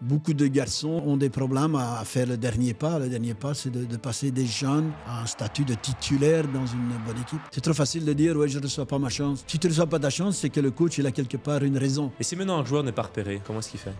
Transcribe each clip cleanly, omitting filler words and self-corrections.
Beaucoup de garçons ont des problèmes à faire le dernier pas. Le dernier pas, c'est de passer des jeunes à un statut de titulaire dans une bonne équipe. C'est trop facile de dire « ouais, je ne reçois pas ma chance ». Si tu ne reçois pas ta chance, c'est que le coach, il a quelque part une raison. Et si maintenant un joueur n'est pas repéré, comment est-ce qu'il fait ?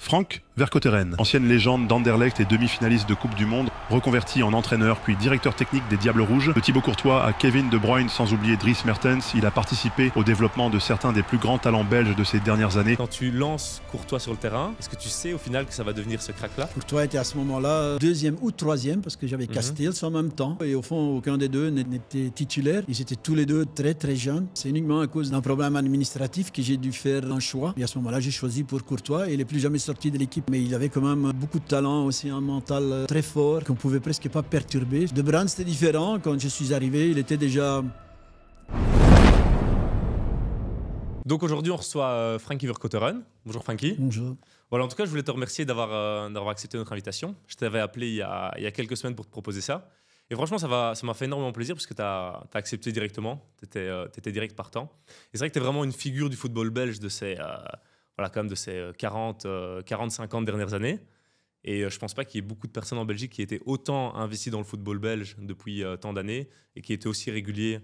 Frank Vercotteren, ancienne légende d'Anderlecht et demi-finaliste de Coupe du Monde, reconverti en entraîneur puis directeur technique des Diables Rouges. De Thibaut Courtois à Kevin De Bruyne, sans oublier Dries Mertens, il a participé au développement de certains des plus grands talents belges de ces dernières années. Quand tu lances Courtois sur le terrain, est-ce que tu sais au final que ça va devenir ce crack-là ? Courtois était à ce moment-là deuxième ou troisième parce que j'avais Castells en même temps. Et au fond, aucun des deux n'était titulaire. Ils étaient tous les deux très très jeunes. C'est uniquement à cause d'un problème administratif que j'ai dû faire un choix. Et à ce moment-là, j'ai choisi pour Courtois et il n'est plus jamais sorti de l'équipe. Mais il avait quand même beaucoup de talent, aussi un mental très fort qu'on ne pouvait presque pas perturber. De Bruyne, c'était différent. Quand je suis arrivé, il était déjà... Donc aujourd'hui, on reçoit Frankie Vercotteren. Bonjour Frankie. Bonjour. Voilà, en tout cas, je voulais te remercier d'avoir accepté notre invitation. Je t'avais appelé il y a quelques semaines pour te proposer ça. Et franchement, ça m'a fait énormément plaisir parce que tu as accepté directement. Tu étais direct partant. Et c'est vrai que tu es vraiment une figure du football belge de ces 40-50 dernières années. Et je pense pas qu'il y ait beaucoup de personnes en Belgique qui étaient autant investies dans le football belge depuis tant d'années et qui étaient aussi réguliers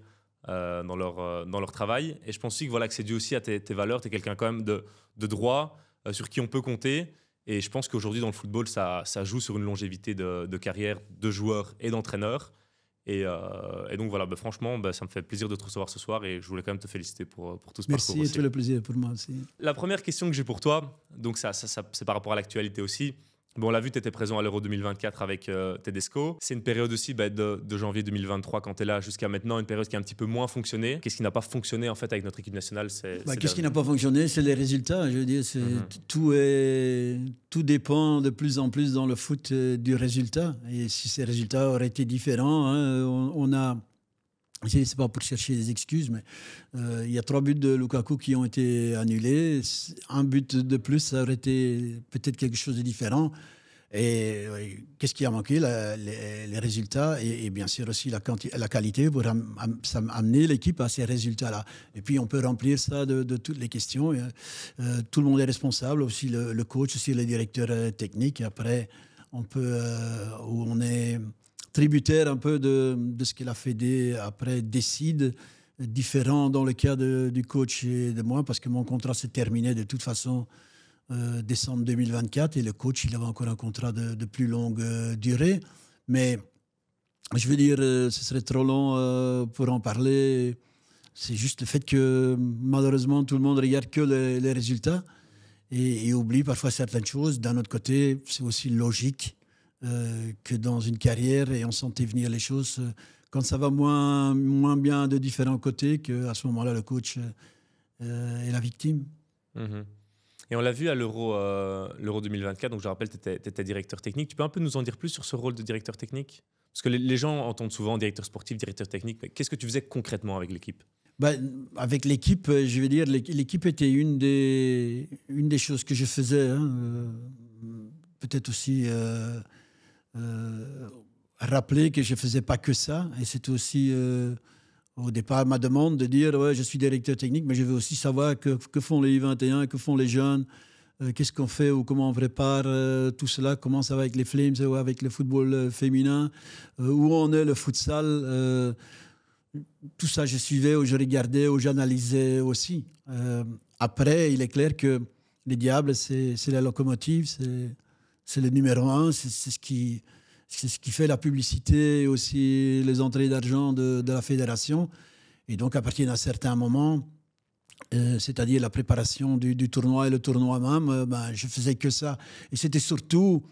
dans leur travail. Et je pense aussi que c'est dû aussi à tes valeurs. Tu es quelqu'un quand même de droit, sur qui on peut compter. Et je pense qu'aujourd'hui, dans le football, ça joue sur une longévité de carrière de joueur et d'entraîneur. Et donc voilà, franchement, ça me fait plaisir de te recevoir ce soir et je voulais quand même te féliciter pour tout ce parcours. Merci, c'est tout le plaisir pour moi aussi. La première question que j'ai pour toi, donc ça c'est par rapport à l'actualité aussi. Bon, on l'a vu, tu étais présent à l'Euro 2024 avec Tedesco. C'est une période aussi de janvier 2023 quand tu es là jusqu'à maintenant, une période qui a un petit peu moins fonctionné. Qu'est-ce qui n'a pas fonctionné en fait avec notre équipe nationale ? Qu'est-ce qui n'a pas fonctionné ? C'est les résultats. Je veux dire, tout dépend de plus en plus dans le foot du résultat. Et si ces résultats auraient été différents, on a... C'est pas pour chercher des excuses, mais il y a 3 buts de Lukaku qui ont été annulés. Un but de plus, ça aurait été peut-être quelque chose de différent. Et qu'est-ce qui a manqué ? Les résultats et bien sûr aussi la qualité pour amener l'équipe à ces résultats-là. Et puis on peut remplir ça de toutes les questions. Tout le monde est responsable, aussi le coach, aussi le directeur technique. Et après, on est tributaire un peu de ce que la Fédé après décide, différent dans le cas du coach et de moi, parce que mon contrat se terminait de toute façon décembre 2024 et le coach, il avait encore un contrat de plus longue durée. Mais je veux dire, ce serait trop long pour en parler. C'est juste le fait que malheureusement, tout le monde regarde que les résultats et oublie parfois certaines choses. D'un autre côté, c'est aussi logique que dans une carrière, et on sentait venir les choses quand ça va moins bien de différents côtés, qu'à ce moment-là, le coach est la victime. Mm-hmm. Et on l'a vu à l'Euro 2024, donc je rappelle, tu étais directeur technique. Tu peux un peu nous en dire plus sur ce rôle de directeur technique ? Parce que les gens entendent souvent directeur sportif, directeur technique, mais qu'est-ce que tu faisais concrètement avec l'équipe ? Avec l'équipe, je veux dire, l'équipe était une des choses que je faisais. Peut-être aussi... rappeler que je ne faisais pas que ça. Et c'était aussi, au départ, ma demande de dire ouais, je suis directeur technique, mais je veux aussi savoir que font les U21, que font les jeunes, qu'est-ce qu'on fait ou comment on prépare tout cela, comment ça va avec les Flames ou avec le football féminin, où on est le futsal. Tout ça, je suivais, ou je regardais, ou j'analysais aussi. Après, il est clair que les Diables, c'est la locomotive, c'est le numéro 1, c'est ce qui fait la publicité et aussi les entrées d'argent de la fédération. Et donc, à partir d'un certain moment, c'est-à-dire la préparation du tournoi et le tournoi même, je faisais que ça. Et c'était surtout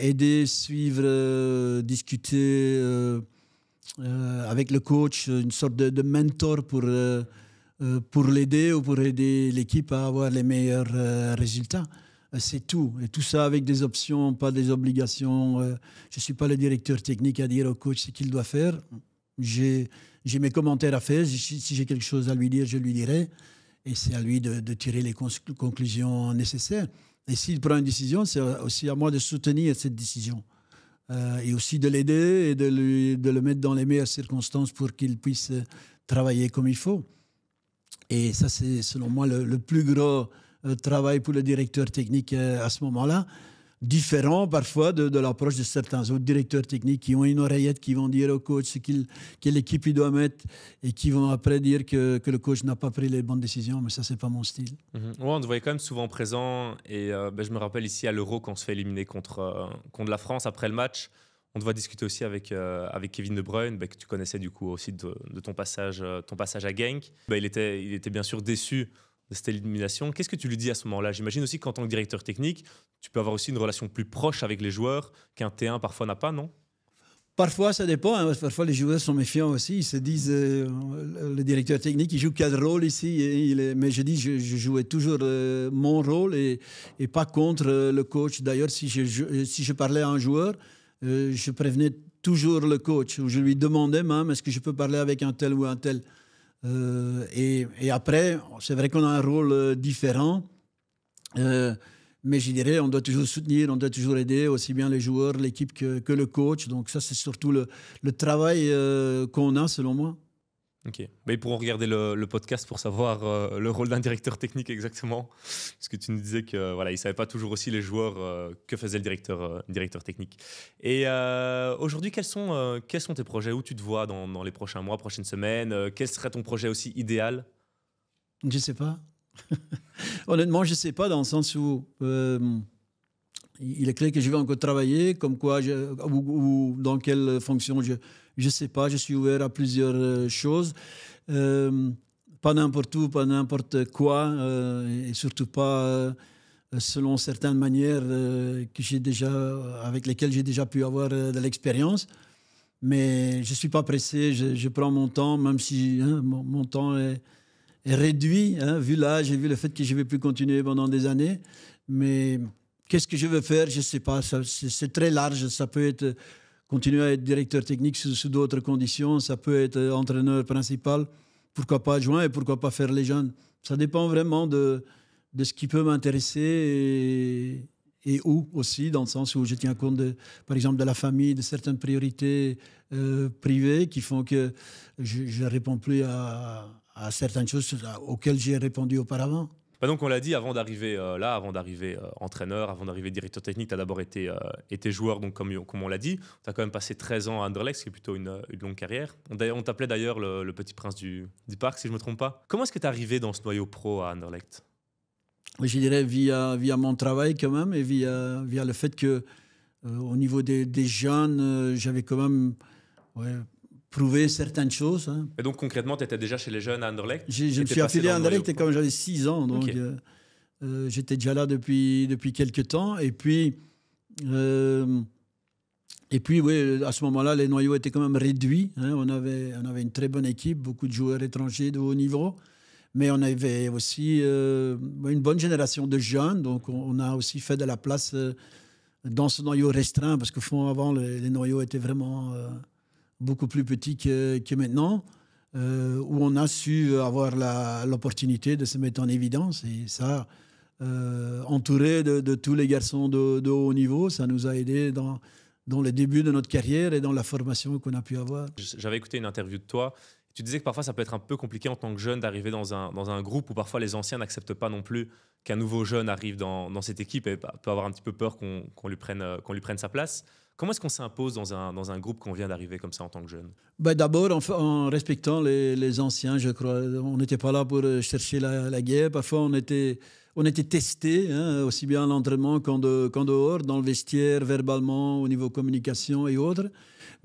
aider, suivre, discuter avec le coach, une sorte de mentor pour l'aider ou pour aider l'équipe à avoir les meilleurs résultats. C'est tout. Et tout ça avec des options, pas des obligations. Je ne suis pas le directeur technique à dire au coach ce qu'il doit faire. J'ai mes commentaires à faire. Si j'ai quelque chose à lui dire, je lui dirai. Et c'est à lui de tirer les conclusions nécessaires. Et s'il prend une décision, c'est aussi à moi de soutenir cette décision. Et aussi de l'aider et de le mettre dans les meilleures circonstances pour qu'il puisse travailler comme il faut. Et ça, c'est selon moi le plus gros travail pour le directeur technique à ce moment-là. Différent parfois de l'approche de certains autres directeurs techniques qui ont une oreillette, qui vont dire au coach quelle équipe il doit mettre et qui vont après dire que le coach n'a pas pris les bonnes décisions. Mais ça, c'est pas mon style. Ouais, on te voyait quand même souvent présent. Et je me rappelle ici à l'Euro, quand on se fait éliminer contre la France après le match, on te voit discuter aussi avec Kevin De Bruyne, que tu connaissais du coup aussi de ton passage à Genk. Il était bien sûr déçu de cette élimination. Qu'est-ce que tu lui dis à ce moment-là? J'imagine aussi qu'en tant que directeur technique, tu peux avoir aussi une relation plus proche avec les joueurs qu'un T1 parfois n'a pas, non? Parfois, ça dépend. Hein. Parfois, les joueurs sont méfiants aussi. Ils se disent, le directeur technique, il joue quel rôle ici? Mais je dis, je jouais toujours mon rôle et pas contre le coach. D'ailleurs, si je parlais à un joueur, je prévenais toujours le coach. Ou je lui demandais même, est-ce que je peux parler avec un tel ou un tel? Et après, c'est vrai qu'on a un rôle différent, mais je dirais on doit toujours soutenir, on doit toujours aider aussi bien les joueurs, l'équipe que le coach. Donc ça, c'est surtout le travail qu'on a, selon moi. Ok. Mais ils pourront regarder le podcast pour savoir le rôle d'un directeur technique exactement. Parce que tu nous disais que voilà, il savait pas toujours aussi les joueurs que faisait le directeur technique. Et aujourd'hui, quels sont tes projets? Où tu te vois dans les prochains mois, prochaines semaines? Quel serait ton projet aussi idéal? Je sais pas. Honnêtement, je sais pas, dans le sens où il est clair que je vais encore travailler, comme quoi ou dans quelle fonction, je ne sais pas. Je suis ouvert à plusieurs choses. Pas n'importe où, pas n'importe quoi, et surtout pas selon certaines manières avec lesquelles j'ai déjà pu avoir de l'expérience. Mais je ne suis pas pressé, je prends mon temps, même si mon temps est réduit, vu l'âge et vu le fait que je ne vais plus continuer pendant des années. Mais qu'est-ce que je veux faire? Je ne sais pas. C'est très large. Ça peut être continuer à être directeur technique sous d'autres conditions. Ça peut être entraîneur principal. Pourquoi pas adjoint et pourquoi pas faire les jeunes? Ça dépend vraiment de ce qui peut m'intéresser et où aussi, dans le sens où je tiens compte, par exemple, de la famille, de certaines priorités privées qui font que je ne réponds plus à certaines choses auxquelles j'ai répondu auparavant. Donc on l'a dit, avant d'arriver entraîneur, avant d'arriver directeur technique, tu as d'abord été joueur, donc comme on l'a dit. Tu as quand même passé 13 ans à Anderlecht, ce qui est plutôt une longue carrière. On t'appelait d'ailleurs le petit prince du parc, si je ne me trompe pas. Comment est-ce que tu es arrivé dans ce noyau pro à Anderlecht? Je dirais via mon travail quand même, et via le fait que au niveau des jeunes, j'avais quand même prouvé certaines choses. Hein. Et donc concrètement, tu étais déjà chez les jeunes à Anderlecht? Je me suis affilié à Anderlecht quand j'avais 6 ans, donc okay. J'étais déjà là depuis quelques temps. Et puis oui, à ce moment-là, les noyaux étaient quand même réduits. Hein. On avait une très bonne équipe, beaucoup de joueurs étrangers de haut niveau. Mais on avait aussi une bonne génération de jeunes, donc on a aussi fait de la place dans ce noyau restreint, parce qu'au fond, avant, les noyaux étaient vraiment beaucoup plus petits que maintenant, où on a su avoir l'opportunité de se mettre en évidence. Et ça, entouré de tous les garçons de haut niveau, ça nous a aidés dans le début de notre carrière et dans la formation qu'on a pu avoir. J'avais écouté une interview de toi. Tu disais que parfois, ça peut être un peu compliqué en tant que jeune d'arriver dans un groupe où parfois les anciens n'acceptent pas non plus qu'un nouveau jeune arrive dans cette équipe et peut avoir un petit peu peur qu'on lui prenne sa place. Comment est-ce qu'on s'impose dans un groupe qu'on vient d'arriver comme ça en tant que jeune? D'abord, en respectant les anciens, je crois. On n'était pas là pour chercher la guerre. Parfois, on était testé, aussi bien à l'entraînement qu'en dehors, dans le vestiaire, verbalement, au niveau communication et autres.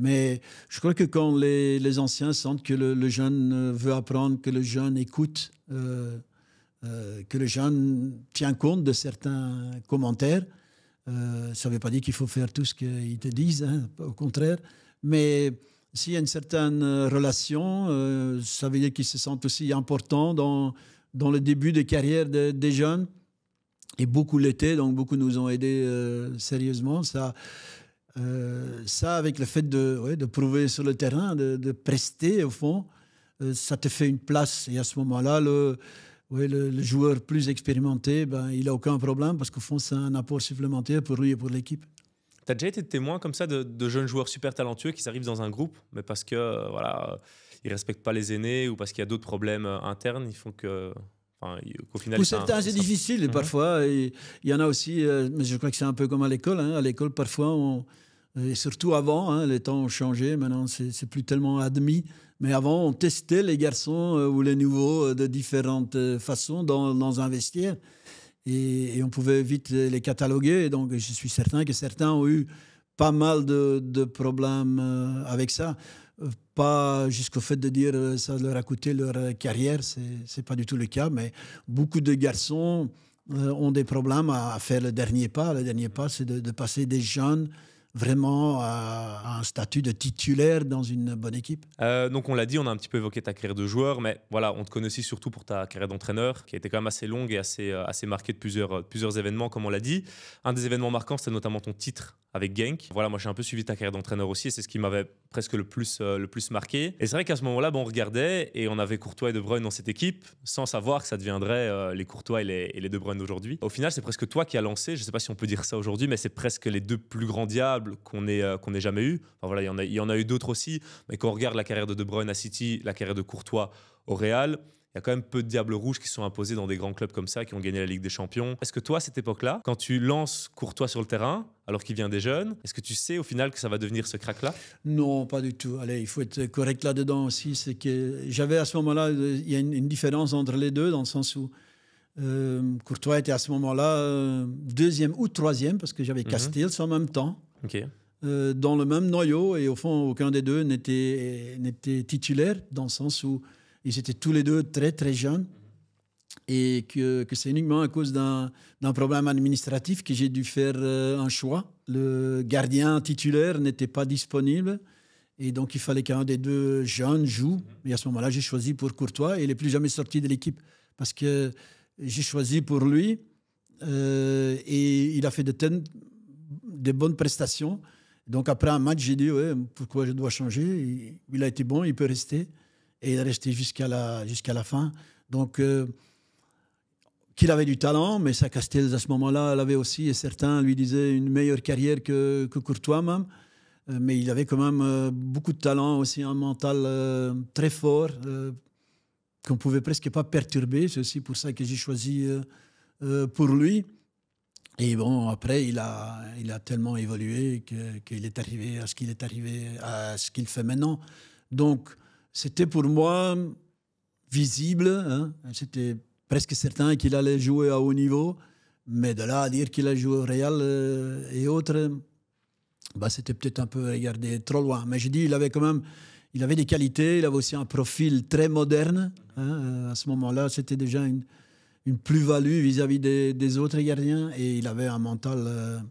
Mais je crois que quand les anciens sentent que le jeune veut apprendre, que le jeune écoute, que le jeune tient compte de certains commentaires, ça ne veut pas dire qu'il faut faire tout ce qu'ils te disent, au contraire. Mais s'il y a une certaine relation, ça veut dire qu'ils se sentent aussi importants dans le début de carrière des jeunes. Et beaucoup l'étaient, donc beaucoup nous ont aidés sérieusement. Ça, avec le fait de prouver sur le terrain, de prester, au fond, ça te fait une place. Et à ce moment-là, le joueur plus expérimenté, il n'a aucun problème parce qu'au fond, c'est un apport supplémentaire pour lui et pour l'équipe. Tu as déjà été témoin comme ça de jeunes joueurs super talentueux qui s'arrivent dans un groupe, mais parce que ils ne respectent pas les aînés ou parce qu'il y a d'autres problèmes internes, ils font que qu'au final, pour certains, c'est difficile, et parfois. Il y en a aussi, mais je crois que c'est un peu comme à l'école. À l'école, parfois, et surtout avant, les temps ont changé. Maintenant, c'est plus tellement admis. Mais avant, on testait les garçons ou les nouveaux de différentes façons dans un vestiaire. Et on pouvait vite les cataloguer. Et donc, je suis certain que certains ont eu pas mal de problèmes avec ça. Pas jusqu'au fait de dire ça leur a coûté leur carrière, c'est pas du tout le cas, mais beaucoup de garçons ont des problèmes à faire le dernier pas. Le dernier pas, c'est de passer des jeunes vraiment à un statut de titulaire dans une bonne équipe. Donc on l'a dit, on a un petit peu évoqué ta carrière de joueur, mais voilà, on te connaît aussi surtout pour ta carrière d'entraîneur, qui a été quand même assez longue et assez marquée de plusieurs événements, comme on l'a dit. Un des événements marquants, c'était notamment ton titre avec Genk. Voilà, moi j'ai un peu suivi ta carrière d'entraîneur aussi, et c'est ce qui m'avait presque le plus marqué. Et c'est vrai qu'à ce moment-là, on regardait et on avait Courtois et De Bruyne dans cette équipe, sans savoir que ça deviendrait les Courtois et les De Bruyne d'aujourd'hui. Au final, c'est presque toi qui as lancé, je ne sais pas si on peut dire ça aujourd'hui, mais c'est presque les deux plus grands diables qu'on ait jamais eu. Enfin, voilà, il y en a eu d'autres aussi, mais quand on regarde la carrière de De Bruyne à City, la carrière de Courtois au Real, il y a quand même peu de diables rouges qui sont imposés dans des grands clubs comme ça, qui ont gagné la Ligue des Champions. Est-ce que toi, à cette époque-là, quand tu lances Courtois sur le terrain, alors qu'il vient des jeunes, est-ce que tu sais au final que ça va devenir ce crack-là? Non, pas du tout. Allez, il faut être correct là-dedans aussi. C'est que j'avais à ce moment-là, il y a une différence entre les deux, dans le sens où Courtois était à ce moment-là deuxième ou troisième, parce que j'avais Castells en même temps. Ok. Dans le même noyau, et au fond, aucun des deux n'était titulaire, dans le sens où ils étaient tous les deux très, très jeunes, et que c'est uniquement à cause d'un problème administratif que j'ai dû faire un choix. Le gardien titulaire n'était pas disponible, et donc il fallait qu'un des deux jeunes joue. Et à ce moment-là, j'ai choisi pour Courtois, et il n'est plus jamais sorti de l'équipe, parce que j'ai choisi pour lui, et il a fait de bonnes prestations. Donc après un match, j'ai dit ouais, pourquoi je dois changer. Il a été bon, il peut rester, et il est resté jusqu'à la fin. Donc qu'il avait du talent, mais ça Castells à ce moment-là l'avait aussi, et certains lui disaient une meilleure carrière que Courtois même. Mais il avait quand même beaucoup de talent, aussi un mental très fort qu'on ne pouvait presque pas perturber. C'est aussi pour ça que j'ai choisi pour lui. Et bon, après, il a tellement évolué qu'il est arrivé à ce qu'il est arrivé, à ce qu'il fait maintenant. Donc, c'était pour moi visible. Hein. C'était presque certain qu'il allait jouer à haut niveau. Mais de là à dire qu'il a joué au Real et autres, bah, c'était peut-être un peu regarder trop loin. Mais je dis, il avait des qualités, il avait aussi un profil très moderne. Hein. À ce moment-là, c'était déjà une plus-value vis-à-vis des autres gardiens, et il avait un mental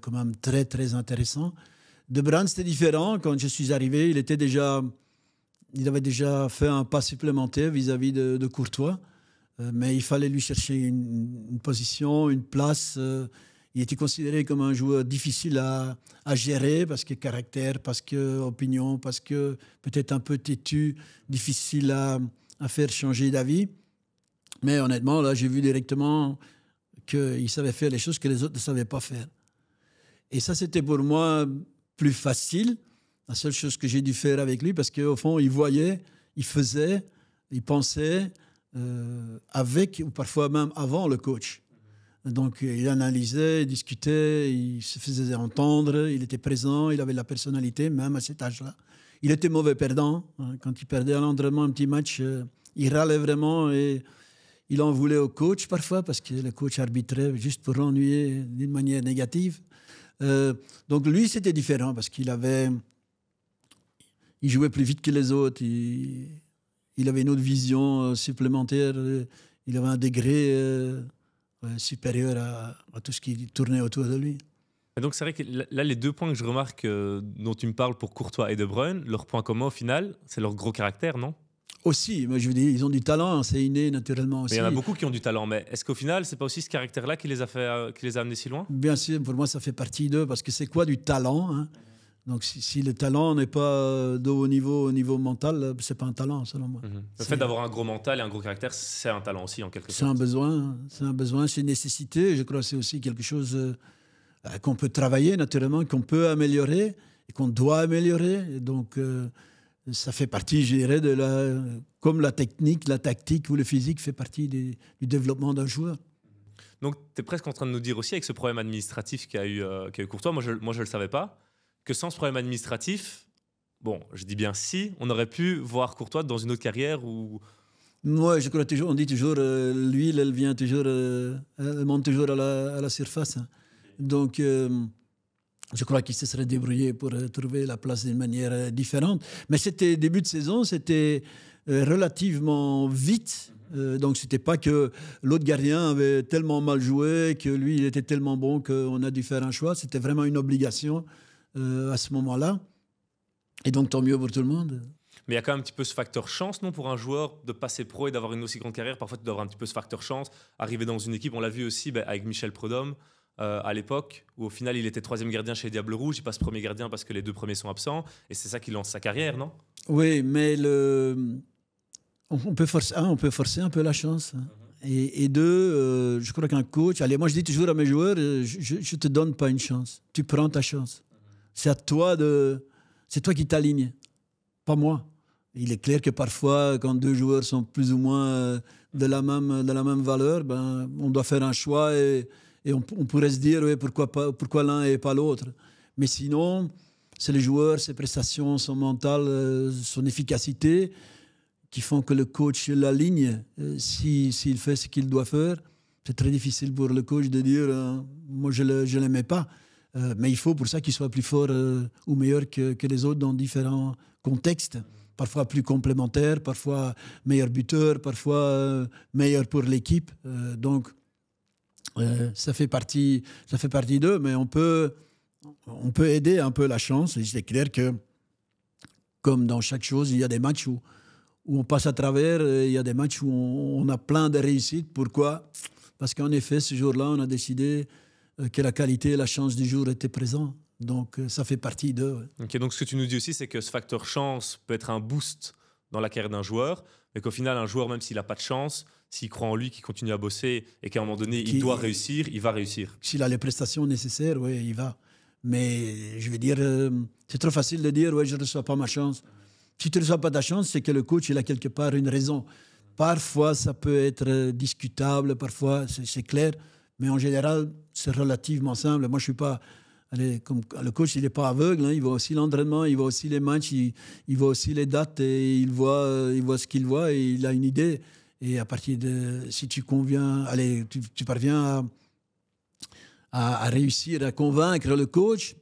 quand même très, très intéressant. De Bruyne, c'était différent. Quand je suis arrivé, il avait déjà fait un pas supplémentaire vis-à-vis de Courtois, mais il fallait lui chercher une position, une place. Il était considéré comme un joueur difficile à gérer, parce que caractère, parce que opinion, parce que peut-être un peu têtu, difficile à faire changer d'avis. Mais honnêtement, là, j'ai vu directement qu'il savait faire les choses que les autres ne savaient pas faire. Et ça, c'était pour moi plus facile. La seule chose que j'ai dû faire avec lui, parce qu'au fond, il voyait, il faisait, il pensait avec, ou parfois même avant le coach. Donc, il analysait, il discutait, il se faisait entendre, il était présent, il avait de la personnalité, même à cet âge-là. Il était mauvais perdant. Hein. Quand il perdait à l'entraînement un petit match, il râlait vraiment, et il en voulait au coach parfois, parce que le coach arbitrait juste pour l'ennuyer d'une manière négative. Donc lui, c'était différent, parce qu'il jouait plus vite que les autres. Il avait une autre vision supplémentaire. Il avait un degré supérieur à tout ce qui tournait autour de lui. Et donc c'est vrai que là, les deux points que je remarque dont tu me parles pour Courtois et De Bruyne, leur point commun au final, c'est leur gros caractère, non? Aussi, moi je veux dire, ils ont du talent, c'est inné naturellement aussi. Mais il y en a beaucoup qui ont du talent, mais est-ce qu'au final, c'est pas aussi ce caractère-là qui les a amenés si loin? Bien sûr, pour moi, ça fait partie d'eux, parce que c'est quoi du talent, hein? Donc si le talent n'est pas de haut niveau, au niveau mental, c'est pas un talent, selon moi. Le fait d'avoir un gros mental et un gros caractère, c'est un talent aussi, en quelque sorte. C'est un besoin, c'est une nécessité. Je crois que c'est aussi quelque chose qu'on peut travailler, naturellement, qu'on peut améliorer et qu'on doit améliorer. Et donc, ça fait partie, je dirais, comme la technique, la tactique ou le physique fait partie du développement d'un joueur. Donc, tu es presque en train de nous dire aussi, avec ce problème administratif qu'a eu Courtois, moi je ne le savais pas, que sans ce problème administratif, bon, je dis bien si, on aurait pu voir Courtois dans une autre carrière ou... Moi, je crois toujours, on dit toujours, l'huile, elle vient toujours, elle monte toujours à la surface. Hein. Donc, je crois qu'il se serait débrouillé pour trouver la place d'une manière différente. Mais c'était début de saison, c'était relativement vite. Donc, ce n'était pas que l'autre gardien avait tellement mal joué, que lui, il était tellement bon qu'on a dû faire un choix. C'était vraiment une obligation à ce moment-là. Et donc, tant mieux pour tout le monde. Mais il y a quand même un petit peu ce facteur chance, non, pour un joueur de passer pro et d'avoir une aussi grande carrière. Parfois, tu dois avoir un petit peu ce facteur chance. Arriver dans une équipe, on l'a vu aussi avec Michel Prudhomme à l'époque, où au final, il était 3e gardien chez les Diables Rouges. Il passe 1er gardien parce que les 2 premiers sont absents. Et c'est ça qui lance sa carrière, non? Oui, mais on peut forcer un peu la chance. Hein. Et deux, je crois qu'un coach... Allez, moi, je dis toujours à mes joueurs, je ne te donne pas une chance. Tu prends ta chance. C'est à toi c'est toi qui t'alignes, pas moi. Il est clair que parfois, quand 2 joueurs sont plus ou moins de la même valeur, ben, on doit faire un choix et on pourrait se dire, ouais, pourquoi l'un et pas l'autre. Mais sinon, c'est les joueurs, ses prestations, son mental, son efficacité qui font que le coach l'aligne. S'il fait ce qu'il doit faire, c'est très difficile pour le coach de dire moi, je ne l'aimais pas. Mais il faut pour ça qu'il soit plus fort ou meilleur que les autres dans différents contextes. Parfois plus complémentaires, parfois meilleur buteur, parfois meilleur pour l'équipe. Donc, ça fait partie d'eux, mais on peut aider un peu la chance. Et c'est clair que, comme dans chaque chose, il y a des matchs où on passe à travers, il y a des matchs où on a plein de réussites. Pourquoi? Parce qu'en effet, ce jour-là, on a décidé que la qualité et la chance du jour étaient présents. Donc, ça fait partie d'eux. Ouais. Okay, donc, ce que tu nous dis aussi, c'est que ce facteur chance peut être un boost dans la carrière d'un joueur, mais qu'au final, un joueur, même s'il n'a pas de chance, s'il croit en lui, qu'il continue à bosser et qu'à un moment donné, il doit réussir, il va réussir. S'il a les prestations nécessaires, oui, il va. Mais je veux dire, c'est trop facile de dire, ouais, je ne reçois pas ma chance. Si tu ne reçois pas ta chance, c'est que le coach, il a quelque part une raison. Parfois, ça peut être discutable, parfois, c'est clair, mais en général, c'est relativement simple. Moi, je ne suis pas... Allez, comme le coach, il n'est pas aveugle, hein, il voit aussi l'entraînement, il voit aussi les matchs, il voit aussi les dates, et il voit ce qu'il voit et il a une idée. Et à partir de... Si tu conviens... Allez, tu parviens à réussir à convaincre le coach,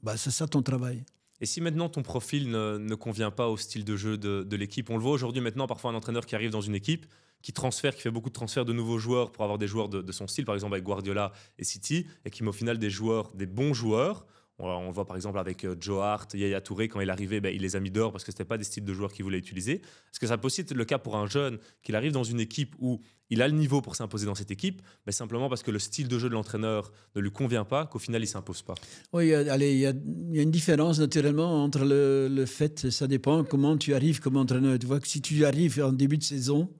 bah, c'est ça ton travail. Et si maintenant ton profil ne convient pas au style de jeu de l'équipe, on le voit aujourd'hui maintenant, parfois un entraîneur qui arrive dans une équipe, qui fait beaucoup de transferts de nouveaux joueurs pour avoir des joueurs de son style, par exemple avec Guardiola et City, et qui met au final des bons joueurs. On le voit par exemple avec Joe Hart, Yaya Touré, quand il arrivait, il les a mis dehors parce que ce n'était pas des styles de joueurs qu'il voulait utiliser. Est-ce que ça peut aussi être le cas pour un jeune, qu'il arrive dans une équipe où il a le niveau pour s'imposer dans cette équipe, mais simplement parce que le style de jeu de l'entraîneur ne lui convient pas, qu'au final il ne s'impose pas? Oui, il y a une différence naturellement entre le fait, ça dépend comment tu arrives comme entraîneur. Tu vois que si tu arrives en début de saison,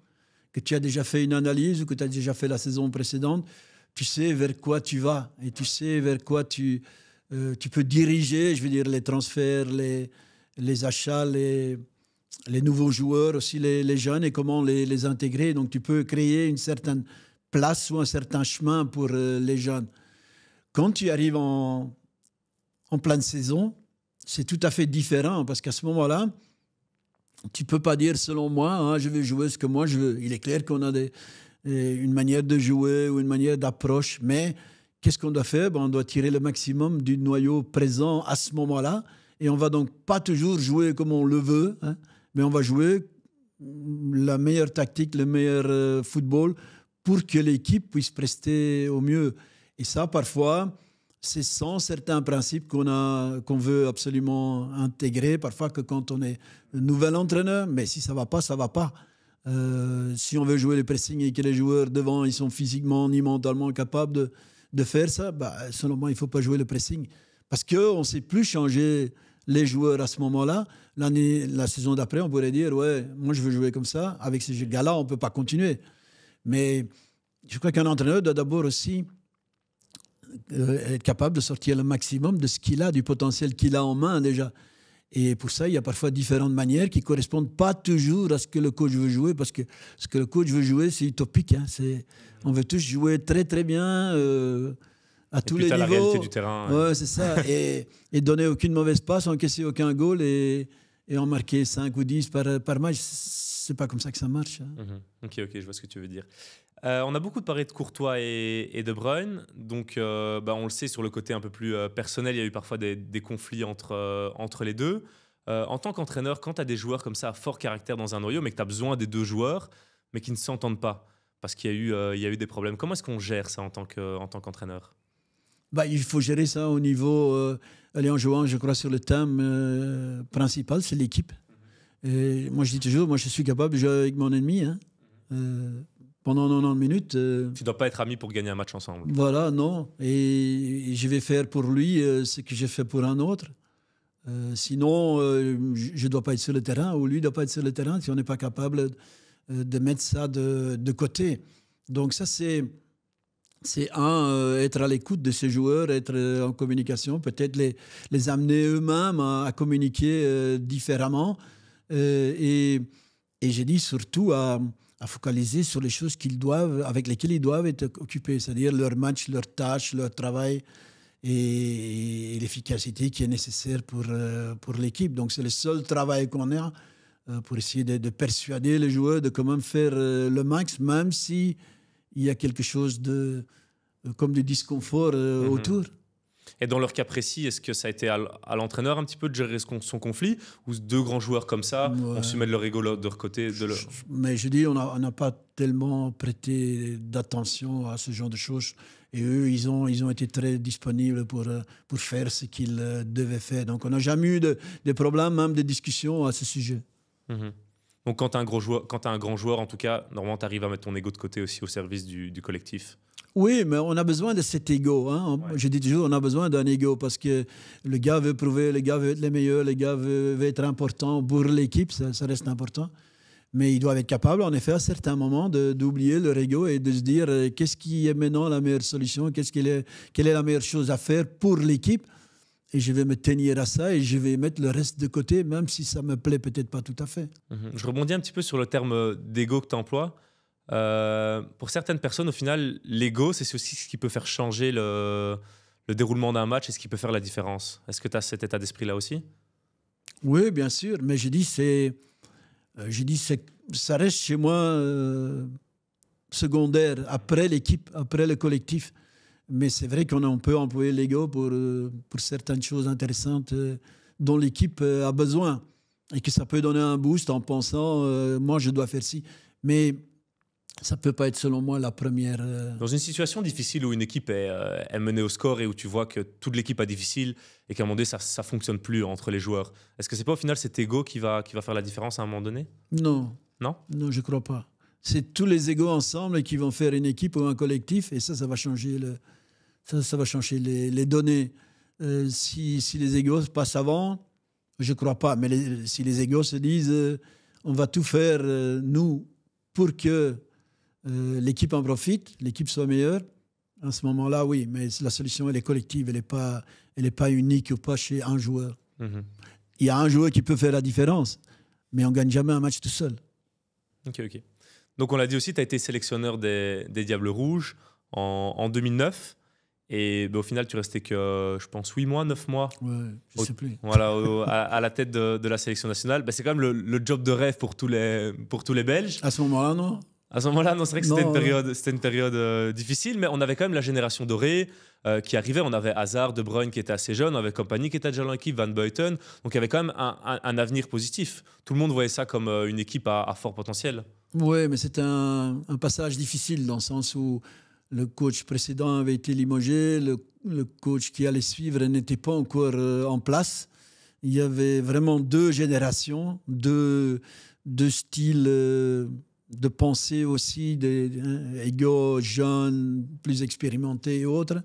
que tu as déjà fait une analyse ou que tu as déjà fait la saison précédente, tu sais vers quoi tu vas et tu sais vers quoi tu peux diriger, je veux dire, les transferts, les achats, les nouveaux joueurs, aussi les jeunes, et comment les intégrer. Donc, tu peux créer une certaine place ou un certain chemin pour les jeunes. Quand tu arrives en pleine saison, c'est tout à fait différent, parce qu'à ce moment-là, tu ne peux pas dire, selon moi, hein, je vais jouer ce que moi je veux. Il est clair qu'on a une manière de jouer ou une manière d'approche, mais... Qu'est-ce qu'on doit faire? On doit tirer le maximum du noyau présent à ce moment-là. Et on ne va donc pas toujours jouer comme on le veut, hein, mais on va jouer la meilleure tactique, le meilleur football pour que l'équipe puisse prester au mieux. Et ça, parfois, c'est sans certains principes qu'on veut absolument intégrer. Parfois, que quand on est un nouvel entraîneur, mais si ça ne va pas, ça ne va pas. Si on veut jouer le pressing et que les joueurs devant, ils sont physiquement ni mentalement capables de faire ça, selon moi, il ne faut pas jouer le pressing. Parce qu'on ne sait plus changer les joueurs à ce moment-là. La saison d'après, on pourrait dire, ouais, moi je veux jouer comme ça. Avec ces gars-là, on ne peut pas continuer. Mais je crois qu'un entraîneur doit d'abord aussi être capable de sortir le maximum de ce qu'il a, du potentiel qu'il a en main déjà. Et pour ça, il y a parfois différentes manières qui ne correspondent pas toujours à ce que le coach veut jouer, parce que ce que le coach veut jouer, c'est utopique. Hein. On veut tous jouer très, très bien à tous les niveaux. La réalité du terrain. Ouais, c'est ça. et donner aucune mauvaise passe, encaisser aucun goal et en marquer 5 ou 10 par match. C'est pas comme ça que ça marche. Hein. Ok, je vois ce que tu veux dire. On a beaucoup parlé de Courtois et De Bruyne. Donc, on le sait, sur le côté un peu plus personnel, il y a eu parfois des conflits entre les deux. En tant qu'entraîneur, quand tu as des joueurs comme ça à fort caractère dans un noyau, mais que tu as besoin des deux joueurs, mais qui ne s'entendent pas, parce qu'il y a eu des problèmes, comment est-ce qu'on gère ça en tant qu'entraîneur ? Il faut gérer ça au niveau... en jouant, je crois, sur le thème principal, c'est l'équipe. Et moi, je dis toujours, je suis capable de jouer avec mon ennemi. Hein. Pendant 90 minutes... Tu ne dois pas être ami pour gagner un match ensemble. Voilà, non. Et je vais faire pour lui ce que j'ai fait pour un autre. Sinon, je ne dois pas être sur le terrain, ou lui ne doit pas être sur le terrain, si on n'est pas capable de mettre ça de côté. Donc ça, c'est être à l'écoute de ces joueurs, être en communication, peut-être les amener eux-mêmes à communiquer différemment. Et j'ai dit surtout à focaliser sur les choses avec lesquelles ils doivent être occupés, c'est-à-dire leur match, leurs tâches, leur travail et l'efficacité qui est nécessaire pour l'équipe. Donc c'est le seul travail qu'on a pour essayer de persuader les joueurs de quand même faire le max, même si il y a quelque chose comme du disconfort autour. Et dans leur cas précis, est-ce que ça a été à l'entraîneur un petit peu de gérer son conflit, ou deux grands joueurs comme ça ont su mettre leur ego de leur côté Mais je dis, on n'a pas tellement prêté d'attention à ce genre de choses. Et eux, ils ont été très disponibles pour faire ce qu'ils devaient faire. Donc on n'a jamais eu de problème, même de discussion à ce sujet. Donc quand tu as un grand joueur, en tout cas, normalement tu arrives à mettre ton ego de côté aussi au service du collectif. Oui, mais on a besoin de cet ego. Hein. Je dis toujours, on a besoin d'un ego parce que le gars veut prouver, le gars veut être le meilleur, le gars veut être important pour l'équipe, ça reste important. Mais ils doivent être capables, en effet, à certains moments, d'oublier leur ego et de se dire qu'est-ce qui est maintenant la meilleure solution, quelle est la meilleure chose à faire pour l'équipe. Et je vais me tenir à ça et je vais mettre le reste de côté, même si ça ne me plaît peut-être pas tout à fait. Je rebondis un petit peu sur le terme d'ego que tu emploies. Pour certaines personnes, au final, l'ego, c'est aussi ce qui peut faire changer le déroulement d'un match et ce qui peut faire la différence. Est-ce que tu as cet état d'esprit-là aussi ? Oui, bien sûr. Mais je dis, ça reste chez moi secondaire, après l'équipe, après le collectif. Mais c'est vrai qu'on peut employer l'ego pour certaines choses intéressantes dont l'équipe a besoin. Et que ça peut donner un boost en pensant, moi, je dois faire ci. Mais ça ne peut pas être, selon moi, la première... Dans une situation difficile où une équipe est menée au score et où tu vois que toute l'équipe est difficile et qu'à un moment donné, ça ne fonctionne plus entre les joueurs, est-ce que ce n'est pas au final cet ego qui va faire la différence à un moment donné ? Non. Non ? Non, je ne crois pas. C'est tous les égos ensemble qui vont faire une équipe ou un collectif et ça va changer, ça va changer les données. Si les égos passent avant, je ne crois pas. Mais si les égos se disent on va tout faire, nous, pour que l'équipe en profite, l'équipe soit meilleure, à ce moment-là, oui. Mais la solution, elle est collective, elle n'est pas unique ou pas chez un joueur. Il y a un joueur qui peut faire la différence, mais on ne gagne jamais un match tout seul. Ok. Donc on l'a dit aussi, tu as été sélectionneur des Diables Rouges en 2009. Et au final, tu restais que, je pense, 8 mois, 9 mois. Ouais, je ne sais plus. Voilà, à la tête de la sélection nationale. C'est quand même le job de rêve pour tous les Belges. À ce moment-là, non ? À ce moment-là, non, c'est vrai que c'était une période difficile, mais on avait quand même la génération dorée qui arrivait. On avait Hazard, De Bruyne qui était assez jeune, on avait Kompany qui était déjà dans l'équipe, Van Buiten. Donc il y avait quand même un avenir positif. Tout le monde voyait ça comme une équipe à fort potentiel. Oui, mais c'était un passage difficile dans le sens où le coach précédent avait été limogé, le coach qui allait suivre n'était pas encore en place. Il y avait vraiment deux générations, deux styles de pensée aussi, des égaux jeunes, plus expérimentés et autres.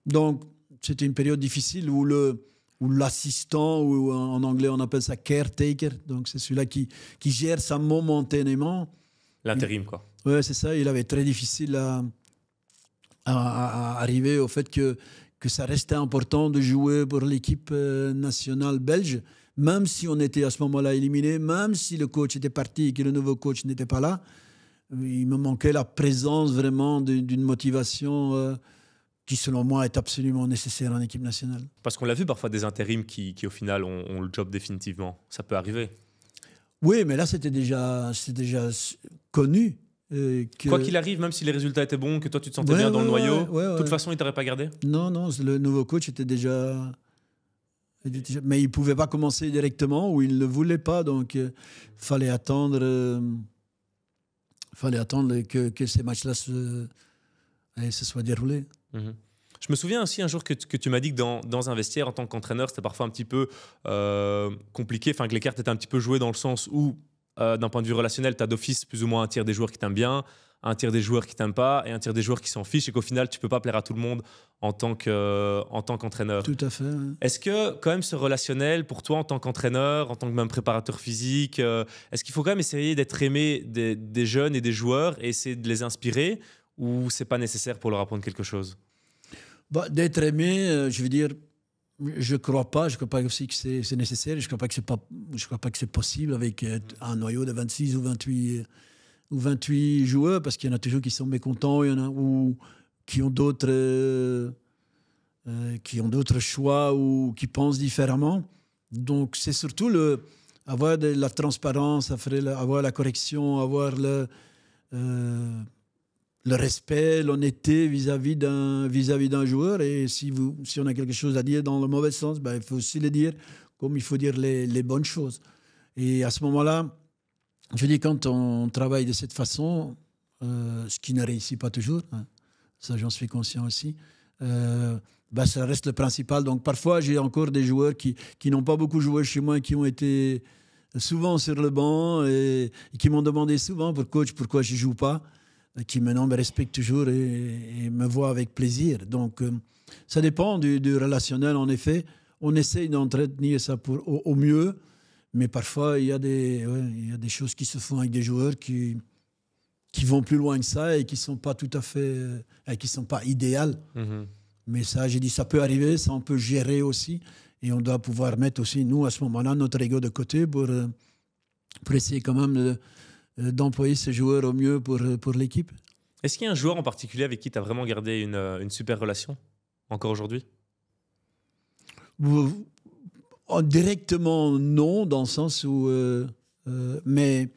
Donc, c'était une période difficile où l'assistant, ou en anglais on appelle ça caretaker, donc c'est celui-là qui gère ça momentanément. L'intérim, quoi. Oui, c'est ça. Il avait très difficile à arriver au fait que que ça restait important de jouer pour l'équipe nationale belge, même si on était à ce moment-là éliminé, même si le coach était parti et que le nouveau coach n'était pas là. Il me manquait la présence vraiment d'une motivation qui, selon moi, est absolument nécessaire en équipe nationale. Parce qu'on l'a vu parfois des intérims qui au final, ont le job définitivement. Ça peut arriver. Oui, mais là, c'était déjà connu. Quoi qu'il arrive, même si les résultats étaient bons, que toi, tu te sentais bien dans le noyau, de toute façon, il ne t'aurait pas gardé? Non, le nouveau coach était déjà... Mais il ne pouvait pas commencer directement ou il ne le voulait pas. Donc, il fallait attendre que ces matchs-là se soient déroulés. Mmh. Je me souviens aussi un jour que tu m'as dit que dans un vestiaire, en tant qu'entraîneur, c'était parfois un petit peu compliqué, que les cartes étaient un petit peu jouées dans le sens où, d'un point de vue relationnel, tu as d'office plus ou moins un tiers des joueurs qui t'aiment bien, un tiers des joueurs qui t'aiment pas et un tiers des joueurs qui s'en fichent et qu'au final, tu peux pas plaire à tout le monde en tant qu'entraîneur. Tout à fait. Ouais. Est-ce que quand même ce relationnel, pour toi en tant qu'entraîneur, en tant que même préparateur physique, est-ce qu'il faut quand même essayer d'être aimé des jeunes et des joueurs et essayer de les inspirer ou c'est pas nécessaire pour leur apprendre quelque chose? D'être aimé, je veux dire, je crois pas aussi que c'est nécessaire, je crois pas que c'est possible avec un noyau de 26 ou 28 joueurs, parce qu'il y en a toujours qui sont mécontents, il y en a ou qui ont d'autres choix ou qui pensent différemment. Donc c'est surtout avoir de la transparence, avoir la correction, avoir le respect, l'honnêteté vis-à-vis d'un joueur. Et si on a quelque chose à dire dans le mauvais sens, il faut aussi le dire, comme il faut dire les bonnes choses. Et à ce moment-là, je dis, quand on travaille de cette façon, ce qui ne réussit pas toujours, hein, ça j'en suis conscient aussi, ça reste le principal. Donc parfois, j'ai encore des joueurs qui n'ont pas beaucoup joué chez moi, qui ont été souvent sur le banc et qui m'ont demandé souvent, coach, pourquoi je ne joue pas, qui maintenant me respectent toujours et me voient avec plaisir. Donc ça dépend du relationnel, en effet. On essaye d'entretenir ça au mieux, mais parfois il y a des choses qui se font avec des joueurs qui vont plus loin que ça et qui sont pas tout à fait, qui sont pas idéales. Mm-hmm. Mais ça, j'ai dit, ça peut arriver, ça on peut gérer aussi, et on doit pouvoir mettre aussi, nous, à ce moment-là, notre ego de côté pour essayer quand même d'employer ces joueurs au mieux pour l'équipe. Est-ce qu'il y a un joueur en particulier avec qui tu as vraiment gardé une super relation, encore aujourd'hui? Directement, non, dans le sens où... mais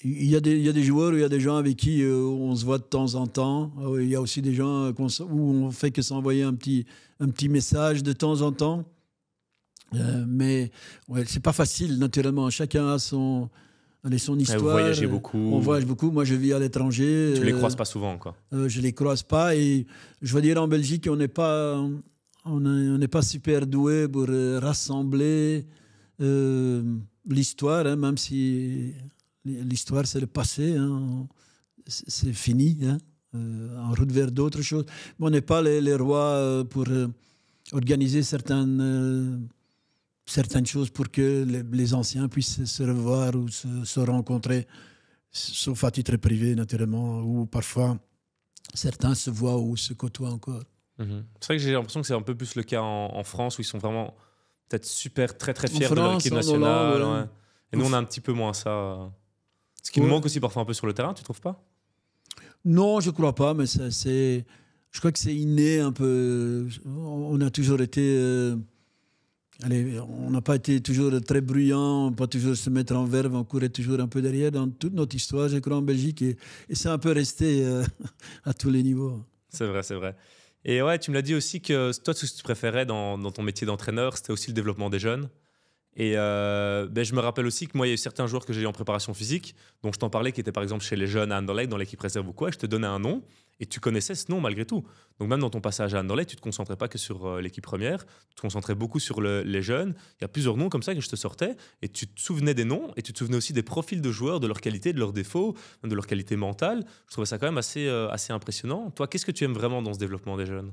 il y a des joueurs, il y a des gens avec qui on se voit de temps en temps. Il y a aussi des gens où on fait que s'envoyer un petit message de temps en temps. Mais ouais, c'est pas facile, naturellement. Chacun a son histoire. Vous voyagez beaucoup. On voyage beaucoup. Moi, je vis à l'étranger. Tu les croises pas souvent, quoi. Je les croise pas. Et je veux dire, en Belgique, on n'est pas super doué pour rassembler l'histoire, hein, même si l'histoire, c'est le passé. Hein, c'est fini. Hein, en route vers d'autres choses. Mais on n'est pas les rois pour organiser certaines choses pour que les anciens puissent se revoir ou se rencontrer, sauf à titre privé, naturellement, où parfois certains se voient ou se côtoient encore. Mm-hmm. C'est vrai que j'ai l'impression que c'est un peu plus le cas en France, où ils sont vraiment peut-être très très fiers de leur équipe nationale. Ouais. Et nous, on a un petit peu moins ça. Ce qui nous manque aussi parfois un peu sur le terrain, tu trouves pas? Non, je crois pas, mais je crois que c'est inné un peu. On a toujours été... on n'a pas été toujours très bruyant, pas toujours se mettre en verve, on courait toujours un peu derrière dans toute notre histoire, je crois, en Belgique. Et c'est un peu resté à tous les niveaux. C'est vrai, c'est vrai. Et ouais, tu me l'as dit aussi que toi, ce que tu préférais dans ton métier d'entraîneur, c'était aussi le développement des jeunes. Et je me rappelle aussi que moi, il y a eu certains joueurs que j'ai eu en préparation physique, dont je t'en parlais, qui étaient par exemple chez les jeunes à Anderlecht, dans l'équipe réserve ou quoi, et je te donnais un nom, et tu connaissais ce nom malgré tout. Donc même dans ton passage à Anderlecht, tu ne te concentrais pas que sur l'équipe première, tu te concentrais beaucoup sur les jeunes. Il y a plusieurs noms comme ça que je te sortais, et tu te souvenais des noms, et tu te souvenais aussi des profils de joueurs, de leurs qualités, de leurs défauts, de leur qualité mentale. Je trouvais ça quand même assez impressionnant. Toi, qu'est-ce que tu aimes vraiment dans ce développement des jeunes?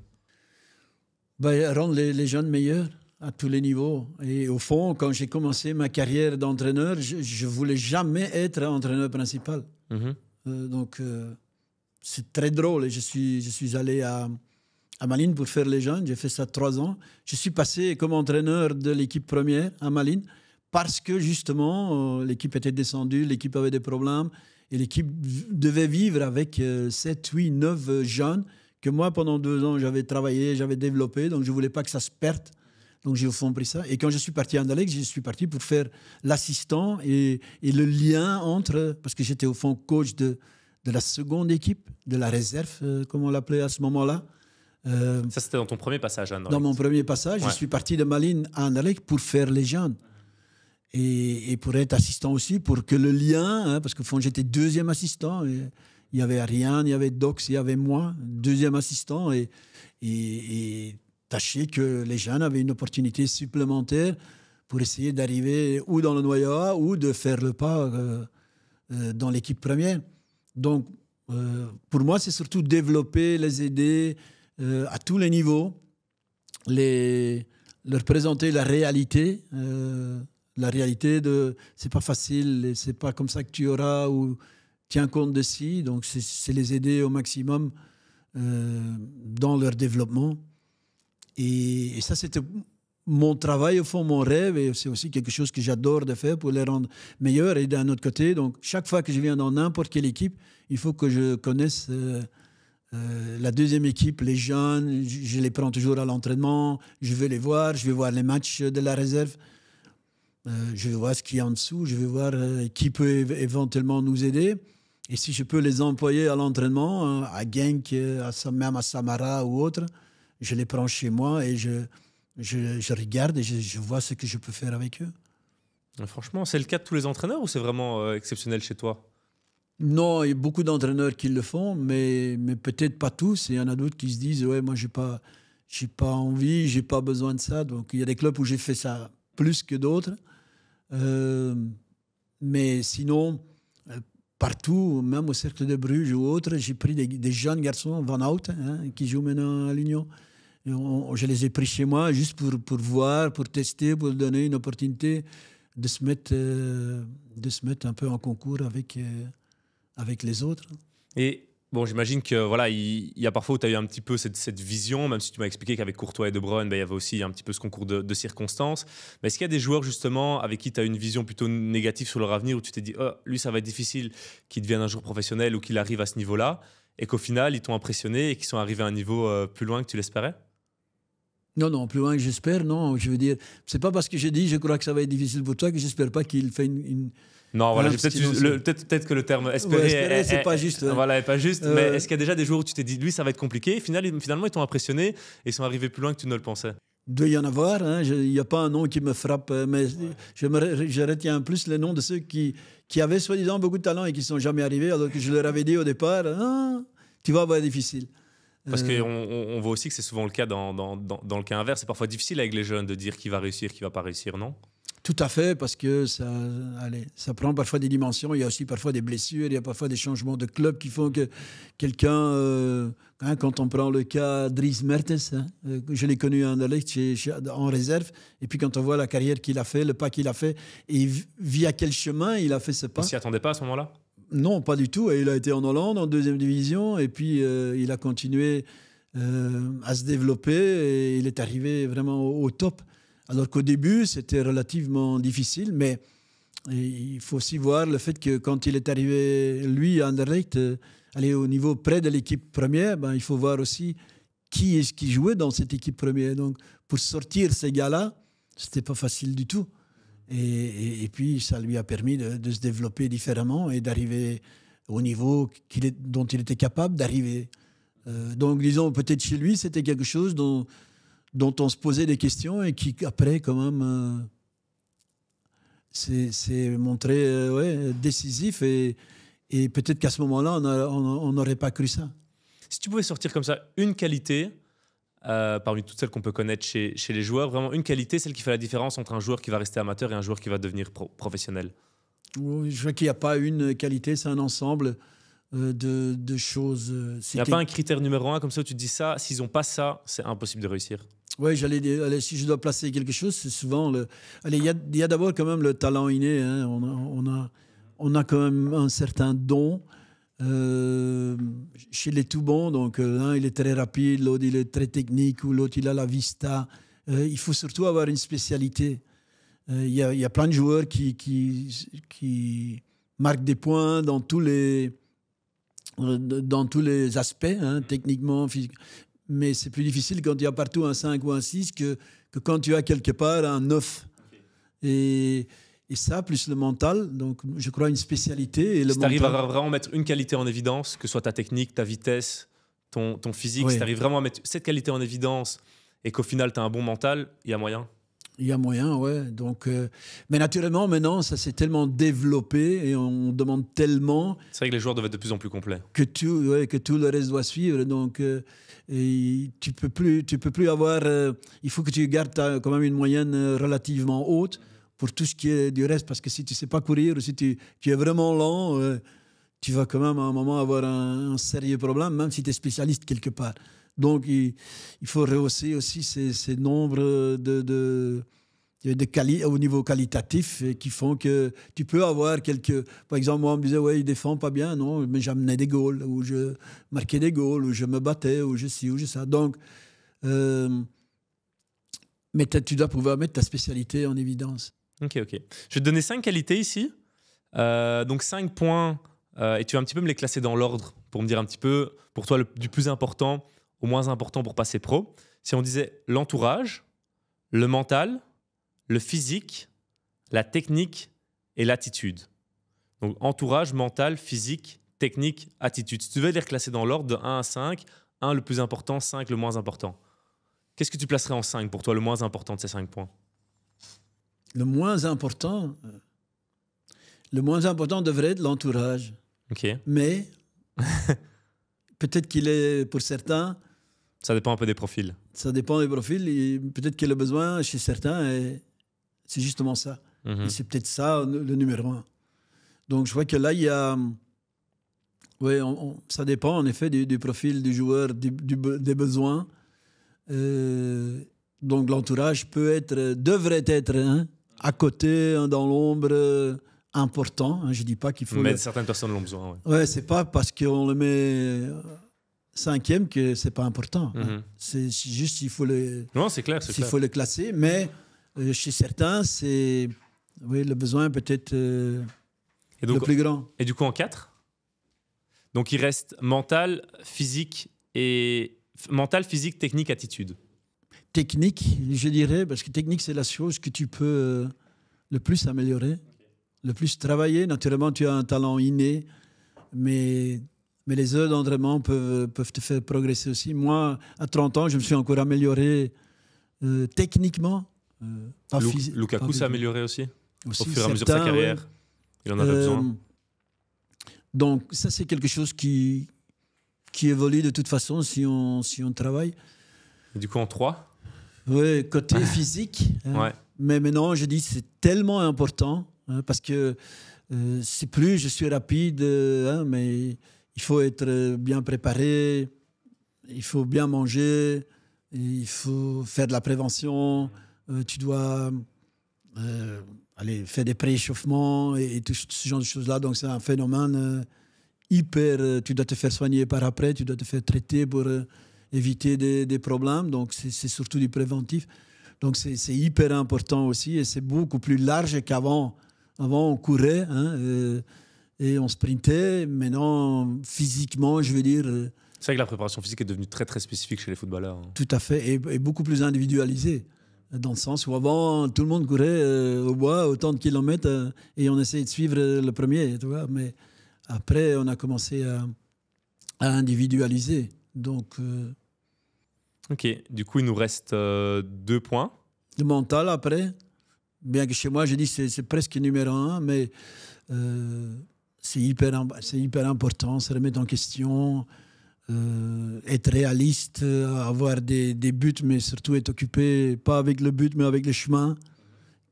Rendre les jeunes meilleurs à tous les niveaux. Et au fond, quand j'ai commencé ma carrière d'entraîneur, je ne voulais jamais être entraîneur principal. Mm-hmm. Donc, c'est très drôle. Et je suis allé à à Malines pour faire les jeunes. J'ai fait ça 3 ans. Je suis passé comme entraîneur de l'équipe première à Malines parce que justement, l'équipe était descendue, l'équipe avait des problèmes et l'équipe devait vivre avec 7, 8, 9 jeunes que moi, pendant 2 ans, j'avais travaillé, j'avais développé. Donc, je ne voulais pas que ça se perde. Donc, j'ai au fond pris ça. Et quand je suis parti à Anderlecht, je suis parti pour faire l'assistant et le lien entre... Parce que j'étais au fond coach de la seconde équipe, de la réserve, comme on l'appelait à ce moment-là. Ça, c'était dans ton premier passage à Anderlecht. Dans mon premier passage, Ouais. je suis parti de Malines à Anderlecht pour faire les jeunes. Et pour être assistant aussi, pour que le lien... parce que j'étais 2e assistant. Et il y avait Ariane, il y avait Dox, il y avait moi, 2e assistant. Et tâcher que les jeunes avaient une opportunité supplémentaire pour essayer d'arriver ou dans le noyau ou de faire le pas dans l'équipe première. Donc, pour moi, c'est surtout développer, les aider à tous les niveaux, leur présenter la réalité. La réalité de c'est pas facile, c'est pas comme ça que tu auras ou tiens compte de ci. Donc, c'est les aider au maximum dans leur développement. Et ça, c'était mon travail, au fond, mon rêve. Et c'est aussi quelque chose que j'adore de faire pour les rendre meilleurs. Et d'un autre côté, donc, chaque fois que je viens dans n'importe quelle équipe, il faut que je connaisse la 2e équipe, les jeunes. Je les prends toujours à l'entraînement. Je vais les voir. Je vais voir les matchs de la réserve. Je vais voir ce qu'il y a en dessous. Je vais voir qui peut éventuellement nous aider. Et si je peux les employer à l'entraînement, à Genk, même à Samara ou autre, je les prends chez moi et je regarde et je vois ce que je peux faire avec eux. Franchement, c'est le cas de tous les entraîneurs ou c'est vraiment exceptionnel chez toi? Non, il y a beaucoup d'entraîneurs qui le font, mais peut-être pas tous. Il y en a d'autres qui se disent « Ouais, moi, j'ai pas envie, j'ai pas besoin de ça. » Donc, il y a des clubs où j'ai fait ça plus que d'autres. Mais sinon, partout, même au Cercle de Bruges ou autre, j'ai pris des jeunes garçons, Van Hout, qui jouent maintenant à l'Union. Je les ai pris chez moi juste pour voir, pour tester, pour donner une opportunité de se mettre un peu en concours avec les autres. Et bon, j'imagine que voilà, il y a parfois où tu as eu un petit peu cette vision, même si tu m'as expliqué qu'avec Courtois et De Bruyne, il y avait aussi un petit peu ce concours de circonstances. Mais est-ce qu'il y a des joueurs justement avec qui tu as une vision plutôt négative sur leur avenir, où tu t'es dit oh, lui ça va être difficile qu'il devienne un joueur professionnel ou qu'il arrive à ce niveau-là, et qu'au final ils t'ont impressionné et qu'ils sont arrivés à un niveau plus loin que tu l'espérais? Non, plus loin que j'espère, non. Je veux dire, c'est pas parce que j'ai dit je crois que ça va être difficile pour toi que j'espère pas qu'il fait une Non, voilà, peut-être que le terme espérer, c'est pas juste. Ouais. Voilà, est pas juste. Mais est-ce qu'il y a déjà des joueurs où tu t'es dit, lui, ça va être compliqué, et finalement, ils t'ont impressionné et ils sont arrivés plus loin que tu ne le pensais? Il doit y en avoir. Il n'y a pas un nom qui me frappe, mais je retiens plus les noms de ceux qui avaient soi-disant beaucoup de talent et qui ne sont jamais arrivés, alors que je leur avais dit au départ, tu vas avoir difficile. Parce qu'on voit aussi que c'est souvent le cas dans le cas inverse. C'est parfois difficile avec les jeunes de dire qui va réussir, qui ne va pas réussir, non? Tout à fait, parce que ça prend parfois des dimensions. Il y a aussi parfois des blessures, il y a parfois des changements de club qui font que quelqu'un, quand on prend le cas Dries Mertens, je l'ai connu à Anderlecht en réserve, et puis quand on voit la carrière qu'il a fait, le pas qu'il a fait, et via quel chemin il a fait ce pas. On s'y attendait pas à ce moment-là? Non, pas du tout. Et il a été en Hollande, en 2e division, et puis il a continué à se développer, et il est arrivé vraiment au top. Alors qu'au début, c'était relativement difficile, mais il faut aussi voir le fait que quand il est arrivé, lui, à Anderlecht, aller au niveau près de l'équipe première, il faut voir aussi qui est-ce qui jouait dans cette équipe première. Donc, pour sortir ces gars-là, c'était pas facile du tout. Et puis, ça lui a permis de se développer différemment et d'arriver au niveau dont il était capable d'arriver. Donc, disons, peut-être chez lui, c'était quelque chose dont on se posait des questions et qui, après, quand même, s'est montré décisif. Et peut-être qu'à ce moment-là, on n'aurait pas cru ça. Si tu pouvais sortir comme ça une qualité, parmi toutes celles qu'on peut connaître chez les joueurs, vraiment une qualité, celle qui fait la différence entre un joueur qui va rester amateur et un joueur qui va devenir professionnel? Je crois qu'il n'y a pas une qualité, c'est un ensemble de choses. Il n'y a pas un critère numéro 1 comme ça où tu te dis ça, s'ils n'ont pas ça, c'est impossible de réussir? Oui, j'allais dire, si je dois placer quelque chose, c'est souvent il y a d'abord quand même le talent inné. On a quand même un certain don. chez les tout bons, donc l'un il est très rapide, l'autre il est très technique, ou l'autre il a la vista. Il faut surtout avoir une spécialité. Il y a plein de joueurs qui marquent des points dans tous les aspects, hein, techniquement, physiquement. Mais c'est plus difficile quand il y a partout un 5 ou un 6 que quand tu as quelque part un 9. Et ça, plus le mental, donc je crois une spécialité. Si tu arrives à vraiment mettre une qualité en évidence, que ce soit ta technique, ta vitesse, ton physique, oui. Si tu arrives vraiment à mettre cette qualité en évidence et qu'au final tu as un bon mental, il y a moyen. Il y a moyen, ouais. Donc, mais naturellement, maintenant, ça s'est tellement développé et on demande tellement. C'est vrai que les joueurs doivent être de plus en plus complets. Que tout le reste doit suivre. Donc, et tu peux plus avoir. Il faut que tu gardes quand même une moyenne relativement haute pour tout ce qui est du reste, parce que si tu ne sais pas courir ou si tu es vraiment lent, tu vas quand même à un moment avoir un sérieux problème, même si tu es spécialiste quelque part. Donc, il faut rehausser aussi ces nombres au niveau qualitatif qui font que tu peux avoir quelques... Par exemple, moi, on me disait, ouais, il défend pas bien. Non, mais j'amenais des goals, ou je marquais des goals, ou je me battais, ou je ci, ou je ça. Donc, mais tu dois pouvoir mettre ta spécialité en évidence. Ok. Je vais te donner 5 qualités ici. Donc 5 points, et tu vas un petit peu me les classer dans l'ordre pour me dire un petit peu, pour toi, du plus important au moins important pour passer pro. Si on disait l'entourage, le mental, le physique, la technique et l'attitude. Donc entourage, mental, physique, technique, attitude. Si tu devais les reclasser dans l'ordre de 1 à 5, 1 le plus important, 5 le moins important. Qu'est-ce que tu placerais en 5 pour toi, le moins important de ces 5 points? Le moins important devrait être l'entourage. Ok. Mais peut-être qu'il est, pour certains... Ça dépend un peu des profils. Ça dépend des profils. Et peut-être que le besoin chez certains, c'est justement ça. Mm-hmm. Et c'est peut-être ça le numéro 1. Donc je vois que là, il y a... Oui, ça dépend en effet du profil du joueur, des besoins. Donc l'entourage devrait être à côté, dans l'ombre, important. Je ne dis pas qu'il faut... Mais certaines personnes l'ont besoin. Ouais, c'est pas parce qu'on le met 5e que c'est pas important. Mm-hmm. C'est juste il faut le... Non, c'est clair. Faut le classer, mais chez certains, le besoin peut être le plus grand. Et du coup, en 4, donc il reste mental, physique, technique, attitude. Technique, je dirais, parce que technique, c'est la chose que tu peux le plus améliorer, le plus travailler. Naturellement, tu as un talent inné, mais les heures d'entraînement peuvent te faire progresser aussi. Moi, à 30 ans, je me suis encore amélioré techniquement. Lukaku s'est amélioré aussi au fur et à mesure de sa carrière. Ouais. Il en avait besoin. Donc, ça, c'est quelque chose qui évolue de toute façon si on travaille. Et du coup, en 3 oui, côté physique. Ouais. Mais maintenant, je dis c'est tellement important parce que c'est plus je suis rapide, mais il faut être bien préparé, il faut bien manger, il faut faire de la prévention, tu dois faire des pré-échauffements et tout ce genre de choses-là. Donc c'est un phénomène hyper... tu dois te faire soigner par après, tu dois te faire traiter pour... éviter des problèmes, donc c'est surtout du préventif. Donc c'est hyper important aussi et c'est beaucoup plus large qu'avant. Avant, on courait et on sprintait. Maintenant, physiquement, je veux dire... C'est vrai que la préparation physique est devenue très, très spécifique chez les footballeurs. Tout à fait, et beaucoup plus individualisée. Dans le sens où avant, tout le monde courait au bois autant de kilomètres et on essayait de suivre le premier. Tu vois, mais après, on a commencé à individualiser. Donc, ok, du coup, il nous reste 2 points. Le mental, après, bien que chez moi, je dis c'est presque numéro 1, mais c'est hyper important, se remettre en question, être réaliste, avoir des buts, mais surtout être occupé, pas avec le but, mais avec le chemin.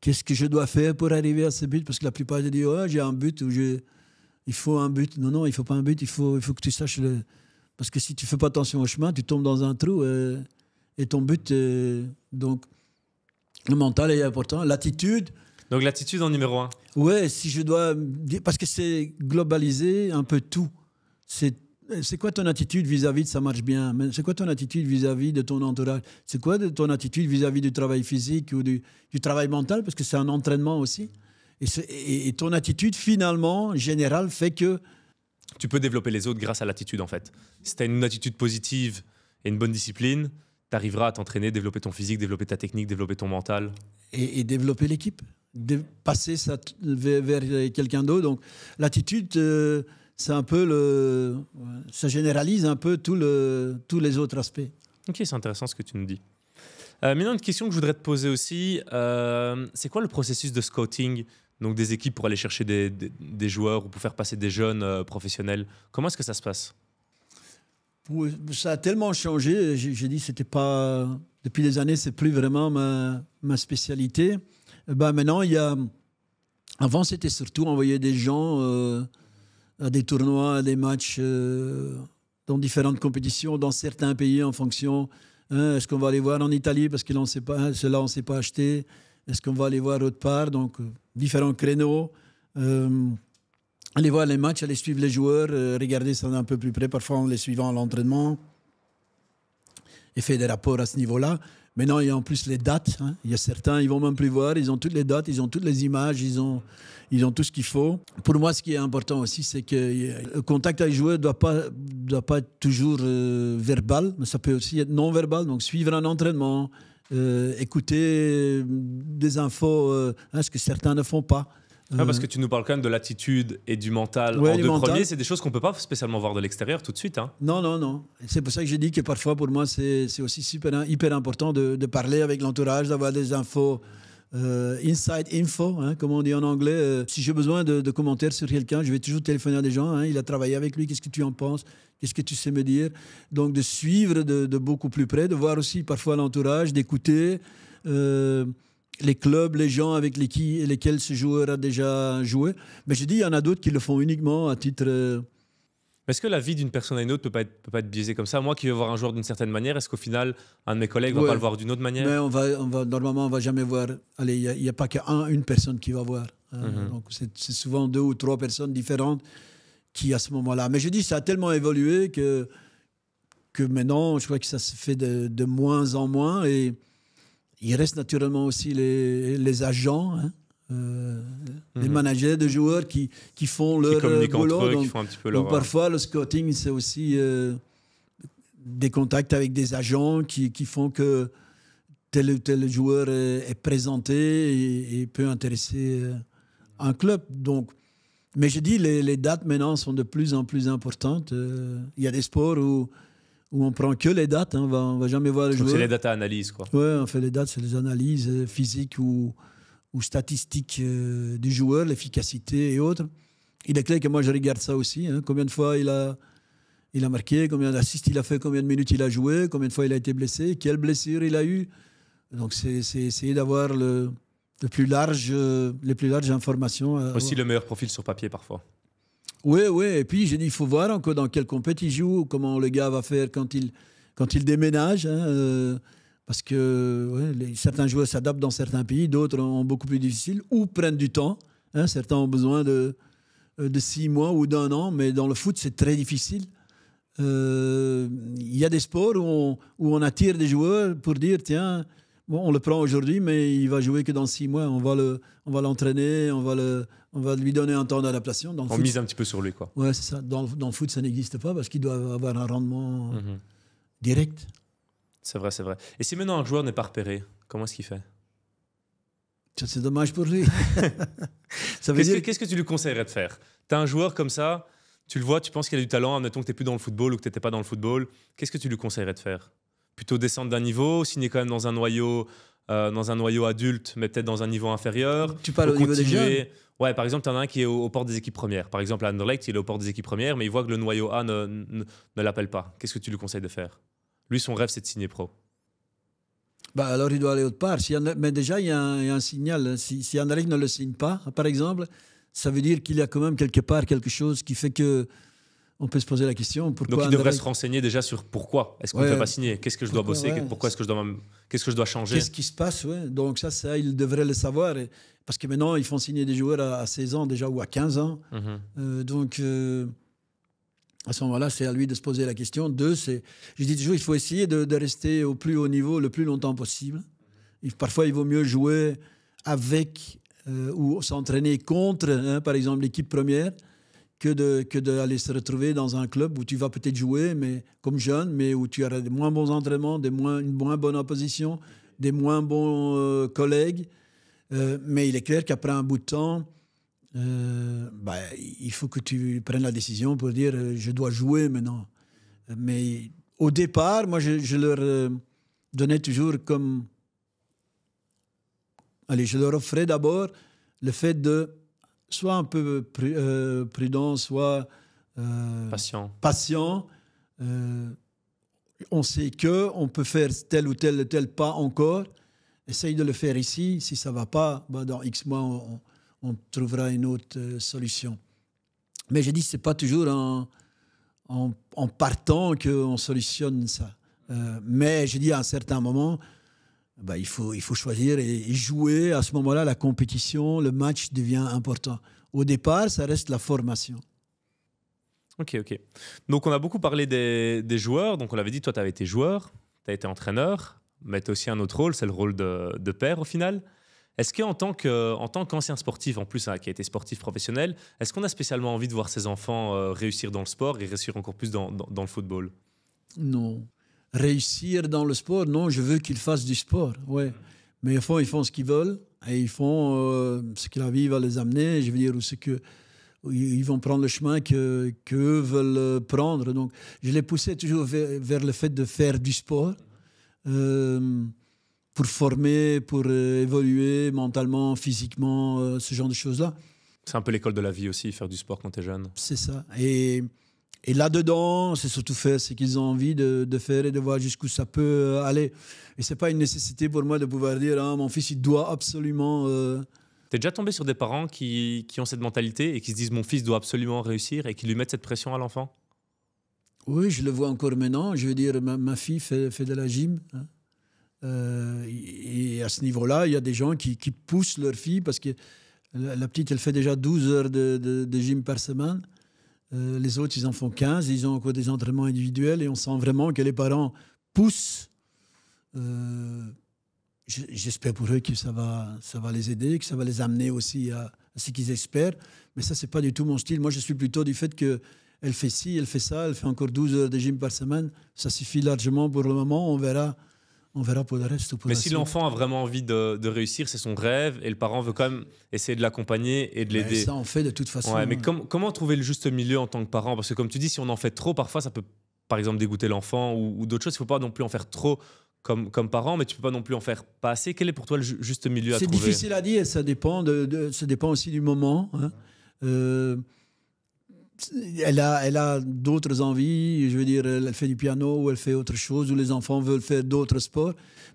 Qu'est-ce que je dois faire pour arriver à ce but? Parce que la plupart, je dis, j'ai un but, ou il faut un but. Non, il ne faut pas un but, il faut que tu saches le... Parce que si tu ne fais pas attention au chemin, tu tombes dans un trou et ton but... donc, le mental est important. L'attitude... Donc, l'attitude en numéro 1. Ouais, si je dois... Parce que c'est globaliser un peu tout. c'est quoi ton attitude vis-à-vis de ça marche bien? C'est quoi ton attitude vis-à-vis de ton entourage? C'est quoi ton attitude vis-à-vis du travail physique ou du travail mental? Parce que c'est un entraînement aussi. Et ton attitude, finalement, générale, fait que... Tu peux développer les autres grâce à l'attitude, en fait. Si tu as une attitude positive et une bonne discipline, tu arriveras à t'entraîner, développer ton physique, développer ta technique, développer ton mental. Et développer l'équipe. Passer ça vers quelqu'un d'autre. Donc, l'attitude, c'est un peu ça généralise un peu tous les autres aspects. Ok, c'est intéressant ce que tu nous dis. Maintenant, une question que je voudrais te poser aussi, c'est quoi le processus de scouting, donc des équipes pour aller chercher des joueurs ou pour faire passer des jeunes professionnels? Comment est-ce que ça se passe? Ça a tellement changé. J'ai dit c'était pas depuis des années, c'est plus vraiment ma spécialité. Maintenant, avant, c'était surtout envoyer des gens à des tournois, à des matchs dans différentes compétitions, dans certains pays en fonction. Est-ce qu'on va aller voir en Italie parce que cela on ne sait pas acheter? Est-ce qu'on va aller voir autre part? Donc, différents créneaux. Aller voir les matchs, aller suivre les joueurs, regarder ça d'un peu plus près, parfois en les suivant à l'entraînement et faire des rapports à ce niveau-là. Maintenant, il y a en plus les dates. Il y a certains, ils ne vont même plus voir, ils ont toutes les dates, ils ont toutes les images, ils ont tout ce qu'il faut. Pour moi, ce qui est important aussi, c'est que le contact avec les joueurs ne doit pas être toujours verbal, mais ça peut aussi être non-verbal. Donc, suivre un entraînement, écouter des infos, ce que certains ne font pas. Parce que tu nous parles quand même de l'attitude et du mental. Ouais, en deux mental. premiers, c'est des choses qu'on ne peut pas spécialement voir de l'extérieur tout de suite. Non. C'est pour ça que j'ai dit que parfois, pour moi, c'est aussi hyper important de parler avec l'entourage, d'avoir des infos, inside info, comme on dit en anglais. Si j'ai besoin de commentaires sur quelqu'un, je vais toujours téléphoner à des gens. Il a travaillé avec lui, qu'est-ce que tu en penses? Qu'est-ce que tu sais me dire? Donc, de suivre de beaucoup plus près, de voir aussi parfois l'entourage, d'écouter... les clubs, les gens avec lesquels ce joueur a déjà joué. Mais je dis, il y en a d'autres qui le font uniquement à titre... Est-ce que la vie d'une personne à une autre peut pas être biaisée comme ça? Moi qui veux voir un joueur d'une certaine manière, est-ce qu'au final, un de mes collègues ne va pas le voir d'une autre manière? Mais normalement, on ne va jamais voir... Allez, il n'y a pas qu'une personne qui va voir. Donc, c'est souvent 2 ou 3 personnes différentes qui, à ce moment-là... Mais je dis, ça a tellement évolué que maintenant, je crois que ça se fait de moins en moins. Et il reste naturellement aussi les agents, les managers de joueurs qui font leur boulot. Entre eux, donc, qui font un petit peu leur... donc parfois, le scouting, c'est aussi des contacts avec des agents qui font que tel ou tel joueur est présenté et peut intéresser un club. Donc, mais je dis, les dates maintenant sont de plus en plus importantes. Il y a des sports où on prend que les dates, on va jamais voir les joueurs. C'est les data analyses, quoi. Ouais, on fait les dates, c'est les analyses physiques ou statistiques du joueur, l'efficacité et autres. Il est clair que moi je regarde ça aussi. Combien de fois il a marqué, combien d'assists il a fait, combien de minutes il a joué, combien de fois il a été blessé, quelle blessure il a eu. Donc c'est essayer d'avoir les plus larges informations. Aussi le meilleur profil sur papier parfois. Oui. Et puis, j'ai dit, il faut voir encore dans quelle compétition il joue, comment le gars va faire quand il déménage. Parce que certains joueurs s'adaptent dans certains pays, d'autres ont beaucoup plus difficile ou prennent du temps. Certains ont besoin de 6 mois ou d'1 an, mais dans le foot, c'est très difficile. Il y a des sports où on attire des joueurs pour dire, tiens, bon, on le prend aujourd'hui, mais il va jouer que dans 6 mois. On va l'entraîner, on va lui donner un temps d'adaptation. On mise un petit peu sur lui, quoi. Ouais, c'est ça. Dans le foot, ça n'existe pas parce qu'il doit avoir un rendement direct. C'est vrai. Et si maintenant un joueur n'est pas repéré, comment est-ce qu'il fait? Ça, c'est dommage pour lui. Qu'est-ce que tu lui conseillerais de faire? Tu as un joueur comme ça, tu le vois, tu penses qu'il a du talent, admettons que tu n'es plus dans le football ou que tu n'étais pas dans le football. Qu'est-ce que tu lui conseillerais de faire? Plutôt descendre d'un niveau, signer quand même dans un noyau adulte, mais peut-être dans un niveau inférieur. Tu parles au niveau des jeunes? Ouais, par exemple, tu en as un qui est aux portes des équipes premières. Par exemple, à Anderlecht, il est aux portes des équipes premières, mais il voit que le noyau A ne l'appelle pas. Qu'est-ce que tu lui conseilles de faire? Lui, son rêve, c'est de signer pro. Alors, il doit aller autre part. Mais déjà, il y a un signal. Si Anderlecht ne le signe pas, par exemple, ça veut dire qu'il y a quand même quelque part quelque chose qui fait que on peut se poser la question. Pourquoi? Donc, il devrait se renseigner déjà sur pourquoi est-ce qu'on ne fait pas signer? Qu'est-ce que je dois bosser? Pourquoi est-ce que qu'est-ce que je dois changer? Qu'est-ce qui se passe? Donc, ça, il devrait le savoir. Parce que maintenant, ils font signer des joueurs à 16 ans déjà ou à 15 ans. Donc, À ce moment-là, c'est à lui de se poser la question. 2, je dis toujours, il faut essayer de rester au plus haut niveau le plus longtemps possible. Parfois, il vaut mieux jouer avec ou s'entraîner contre, par exemple, l'équipe première, que d'aller se retrouver dans un club où tu vas peut-être jouer mais, comme jeune, mais où tu auras des moins bons entraînements, une moins bonne opposition, des moins bons collègues. Mais il est clair qu'après un bout de temps, il faut que tu prennes la décision pour dire je dois jouer maintenant. Mais au départ, moi, je leur donnais toujours comme... Allez, je leur offrais d'abord le fait de soit un peu prudent, soit patient. On sait qu'on peut faire tel ou tel pas encore. Essaye de le faire ici. Si ça ne va pas, dans X mois, on trouvera une autre solution. Mais je dis, ce n'est pas toujours en partant qu'on solutionne ça. Mais je dis, à un certain moment, il faut choisir et jouer. À ce moment-là, la compétition, le match devient important. Au départ, ça reste la formation. Ok. Donc, on a beaucoup parlé des joueurs. Donc, on l'avait dit, toi, tu avais été joueur, tu as été entraîneur, mais tu as aussi un autre rôle, c'est le rôle de père au final. Est-ce qu'en tant qu'ancien sportif, en plus, qui a été sportif professionnel, est-ce qu'on a spécialement envie de voir ses enfants réussir dans le sport et réussir encore plus dans le football? Non. Réussir dans le sport, non, je veux qu'ils fassent du sport, ouais. Mais au fond, ils font ce qu'ils veulent et ils font ce que la vie va les amener, je veux dire, ils vont prendre le chemin qu'eux veulent prendre. Donc, je les poussais toujours vers le fait de faire du sport pour former, pour évoluer mentalement, physiquement, ce genre de choses-là. C'est un peu l'école de la vie aussi, faire du sport quand tu es jeune. C'est ça. Et là-dedans, c'est surtout faire ce qu'ils ont envie de faire et de voir jusqu'où ça peut aller. Et ce n'est pas une nécessité pour moi de pouvoir dire mon fils, il doit absolument... Tu es déjà tombé sur des parents qui ont cette mentalité et qui se disent mon fils doit absolument réussir et qui lui mettent cette pression à l'enfant? Oui, je le vois encore maintenant. Je veux dire, ma fille fait de la gym. Hein. Et à ce niveau-là, il y a des gens qui poussent leur fille parce que la petite, elle fait déjà 12 heures de gym par semaine. Les autres, ils en font 15. Ils ont encore des entraînements individuels et on sent vraiment que les parents poussent. J'espère pour eux que ça va les aider, que ça va les amener aussi à ce qu'ils espèrent. Mais ça, ce n'est pas du tout mon style. Moi, je suis plutôt du fait qu'elle fait ci, elle fait ça, elle fait encore 12 heures de gym par semaine. Ça suffit largement pour le moment. On verra pour le reste. Mais si l'enfant a vraiment envie de réussir, c'est son rêve, et le parent veut quand même essayer de l'accompagner et de l'aider. Ça, on fait de toute façon. Ouais, mais comment trouver le juste milieu en tant que parent? Parce que comme tu dis, si on en fait trop, parfois ça peut, par exemple, dégoûter l'enfant ou d'autres choses. Il ne faut pas non plus en faire trop comme parent, mais tu ne peux pas non plus en faire pas assez. Quel est pour toi le juste milieu à trouver? C'est difficile à dire, ça dépend aussi du moment. Hein. Elle a d'autres envies, je veux dire, elle fait du piano ou elle fait autre chose, ou les enfants veulent faire d'autres sports.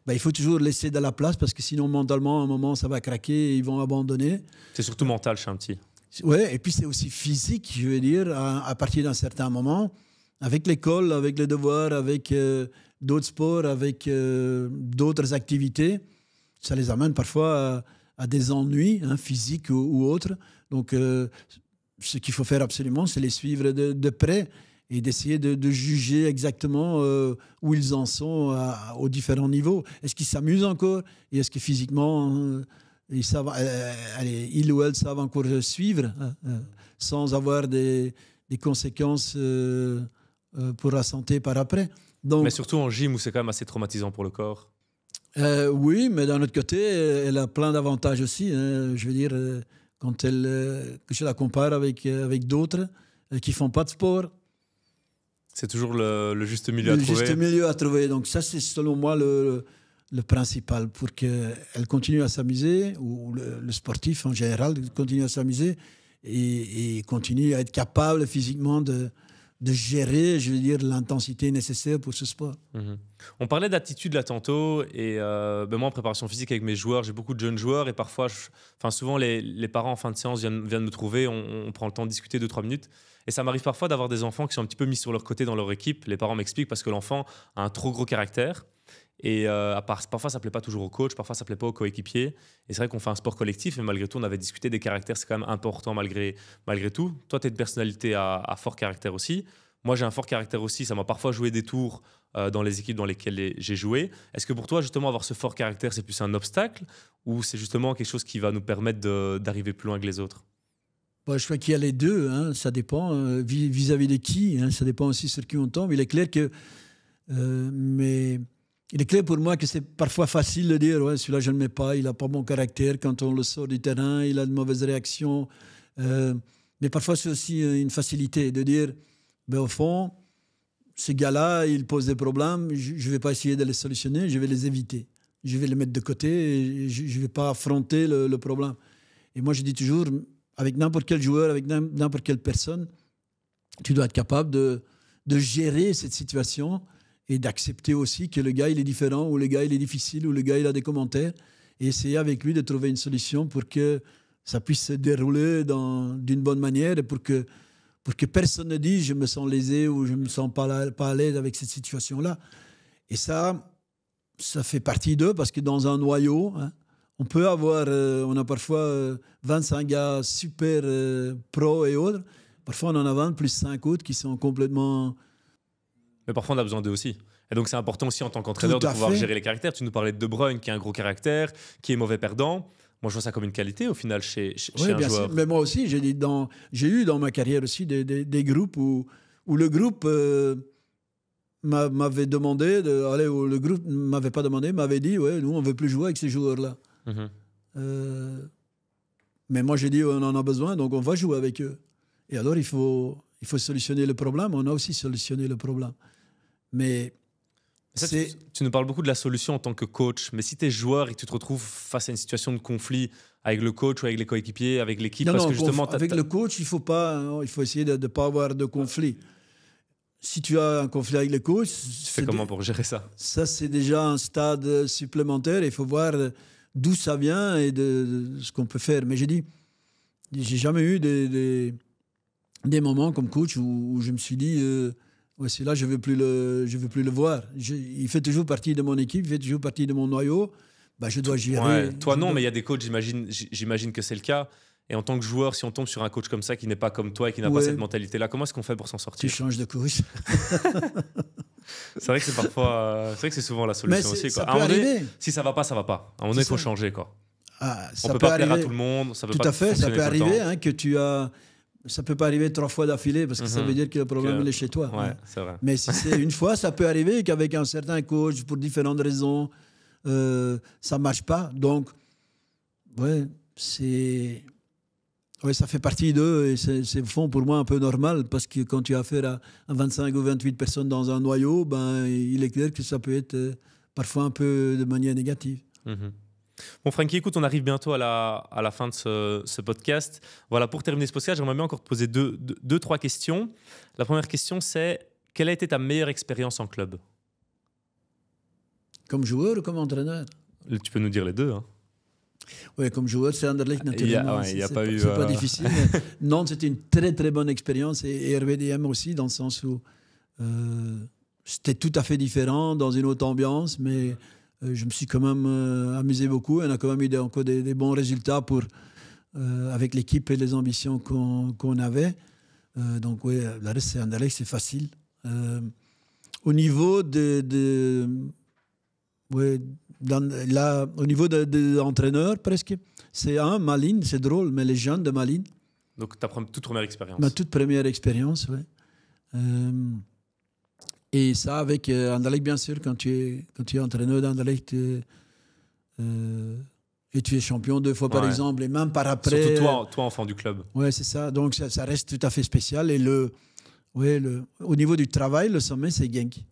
Il faut toujours laisser de la place parce que sinon, mentalement, à un moment, ça va craquer et ils vont abandonner. C'est surtout mental chez un petit. Oui, et puis c'est aussi physique, je veux dire, à partir d'un certain moment, avec l'école, avec les devoirs, avec d'autres sports, avec d'autres activités, ça les amène parfois à des ennuis physiques ou autres. Donc, ce qu'il faut faire absolument, c'est les suivre de près et d'essayer de juger exactement où ils en sont aux différents niveaux. Est-ce qu'ils s'amusent encore? Et est-ce que physiquement, ils ou elles savent encore suivre sans avoir des conséquences pour la santé par après? Donc, mais surtout en gym où c'est quand même assez traumatisant pour le corps. Oui, mais d'un autre côté, elle a plein d'avantages aussi. Je veux dire... quand que je la compare avec d'autres qui ne font pas de sport. C'est toujours le juste milieu à trouver. Le juste milieu à trouver. Donc ça, c'est selon moi le principal pour qu'elle continue à s'amuser, ou le sportif en général continue à s'amuser et continue à être capable physiquement de gérer, je veux dire, l'intensité nécessaire pour ce sport. Mmh. On parlait d'attitude là tantôt, et moi en préparation physique avec mes joueurs, j'ai beaucoup de jeunes joueurs et parfois, souvent les parents en fin de séance viennent me trouver, on prend le temps de discuter 2-3 minutes, et ça m'arrive parfois d'avoir des enfants qui sont un petit peu mis sur leur côté dans leur équipe. Les parents m'expliquent parce que l'enfant a un trop gros caractère. Et parfois, ça ne plaît pas toujours au coach, parfois, ça ne plaît pas aux coéquipiers. Et c'est vrai qu'on fait un sport collectif, et malgré tout, on avait discuté des caractères, c'est quand même important malgré tout. Toi, tu es une personnalité à fort caractère aussi. Moi, j'ai un fort caractère aussi. Ça m'a parfois joué des tours dans les équipes dans lesquelles j'ai joué. Est-ce que pour toi, justement, avoir ce fort caractère, c'est plus un obstacle ou c'est justement quelque chose qui va nous permettre d'arriver plus loin que les autres? Bon, je crois qu'il y a les deux, hein, ça dépend vis-à-vis de qui, hein, ça dépend aussi sur qui on tombe. Il est clair que, mais il est clair pour moi que c'est parfois facile de dire ouais, celui-là je ne le mets pas, il n'a pas bon caractère. Quand on le sort du terrain, il a de mauvaises réactions. Mais parfois c'est aussi une facilité de dire ben, au fond, ce gars-là, il pose des problèmes, je ne vais pas essayer de les solutionner, je vais les éviter. Je vais les mettre de côté et je ne vais pas affronter le problème. Et moi je dis toujours, avec n'importe quel joueur, avec n'importe quelle personne, tu dois être capable de gérer cette situation et d'accepter aussi que le gars, il est différent, ou le gars, il est difficile, ou le gars, il a des commentaires, et essayer avec lui de trouver une solution pour que ça puisse se dérouler d'une bonne manière et pour que personne ne dise « je me sens lésé » ou « je ne me sens pas à l'aise avec cette situation-là ». Et ça fait partie d'eux, parce que dans un noyau, hein, on a parfois 25 gars super pros et autres. Parfois, on en a 20 plus 5 autres qui sont complètement... Mais parfois, on a besoin d'eux aussi. Et donc, c'est important aussi en tant qu'entraîneur de pouvoir gérer les caractères. Tu nous parlais de De Bruyne, qui a un gros caractère, qui est mauvais perdant. Moi, je vois ça comme une qualité, au final, chez un bien joueur. Sûr. Mais moi aussi, j'ai eu dans ma carrière aussi des groupes où le groupe... m'avait demandé, le groupe ne m'avait pas demandé, m'avait dit ouais, nous, on ne veut plus jouer avec ces joueurs-là. Mais moi, j'ai dit on en a besoin, donc on va jouer avec eux. Et alors, il faut solutionner le problème. On a aussi solutionné le problème. Mais ça, tu nous parles beaucoup de la solution en tant que coach, mais si tu es joueur et que tu te retrouves face à une situation de conflit avec le coach ou avec les coéquipiers, avec l'équipe, parce que justement... Avec le coach, il faut essayer de ne pas avoir de conflit. Si tu as un conflit avec le coach... Tu fais comment pour gérer ça? Ça, c'est déjà un stade supplémentaire. Il faut voir d'où ça vient et de ce qu'on peut faire. Mais j'ai jamais eu des moments comme coach où je me suis dit ouais, c'est là, je veux plus le voir. Il fait toujours partie de mon équipe, il fait toujours partie de mon noyau. Bah, je dois gérer. Ouais, toi, non, mais il y a des coachs, j'imagine que c'est le cas. Et en tant que joueur, si on tombe sur un coach comme ça qui n'est pas comme toi et qui n'a pas cette mentalité-là, comment est-ce qu'on fait pour s'en sortir? Tu changes de coach. C'est vrai que c'est parfois, c'est vrai que c'est souvent la solution aussi. Ça peut arriver. Si ça va pas, ça va pas. À un moment donné, il faut changer, quoi. On peut pas plaire à tout le monde. Ça peut tout à fait. Ça peut arriver hein, que tu as. Ça peut pas arriver 3 fois d'affilée parce que ça veut dire que le problème il est chez toi. Ouais, c'est vrai. Mais si c'est une fois, ça peut arriver qu'avec un certain coach, pour différentes raisons, ça marche pas. Donc, ouais, ça fait partie d'eux et c'est au fond pour moi un peu normal parce que quand tu as affaire à 25 ou 28 personnes dans un noyau, ben, il est clair que ça peut être parfois un peu de manière négative. Bon, Frankie, écoute, on arrive bientôt à la fin de ce podcast. Voilà, pour terminer ce podcast, j'aimerais bien encore te poser deux, trois questions. La première question, c'est quelle a été ta meilleure expérience en club? Comme joueur ou comme entraîneur? Tu peux nous dire les deux, hein. Oui, comme joueur, c'est Anderlecht naturellement. C'est pas difficile. Nantes, c'était une très très bonne expérience et RWDM aussi, dans le sens où c'était tout à fait différent, dans une autre ambiance, mais je me suis quand même amusé beaucoup. On a quand même eu encore des bons résultats avec l'équipe et les ambitions qu'on avait. Donc oui, la reste, c'est Anderlecht, c'est facile. Au niveau au niveau de l'entraîneur, presque, c'est Malines, c'est drôle, mais les jeunes de Malines. Donc ta toute première expérience? Ma toute première expérience, oui. Et ça, avec Anderlecht, bien sûr, quand tu es entraîneur d'Anderlecht et tu es champion 2 fois, par exemple, et même par après... Surtout toi enfant du club. Oui, c'est ça. Donc ça reste tout à fait spécial. Et au niveau du travail, le sommet, c'est Genk.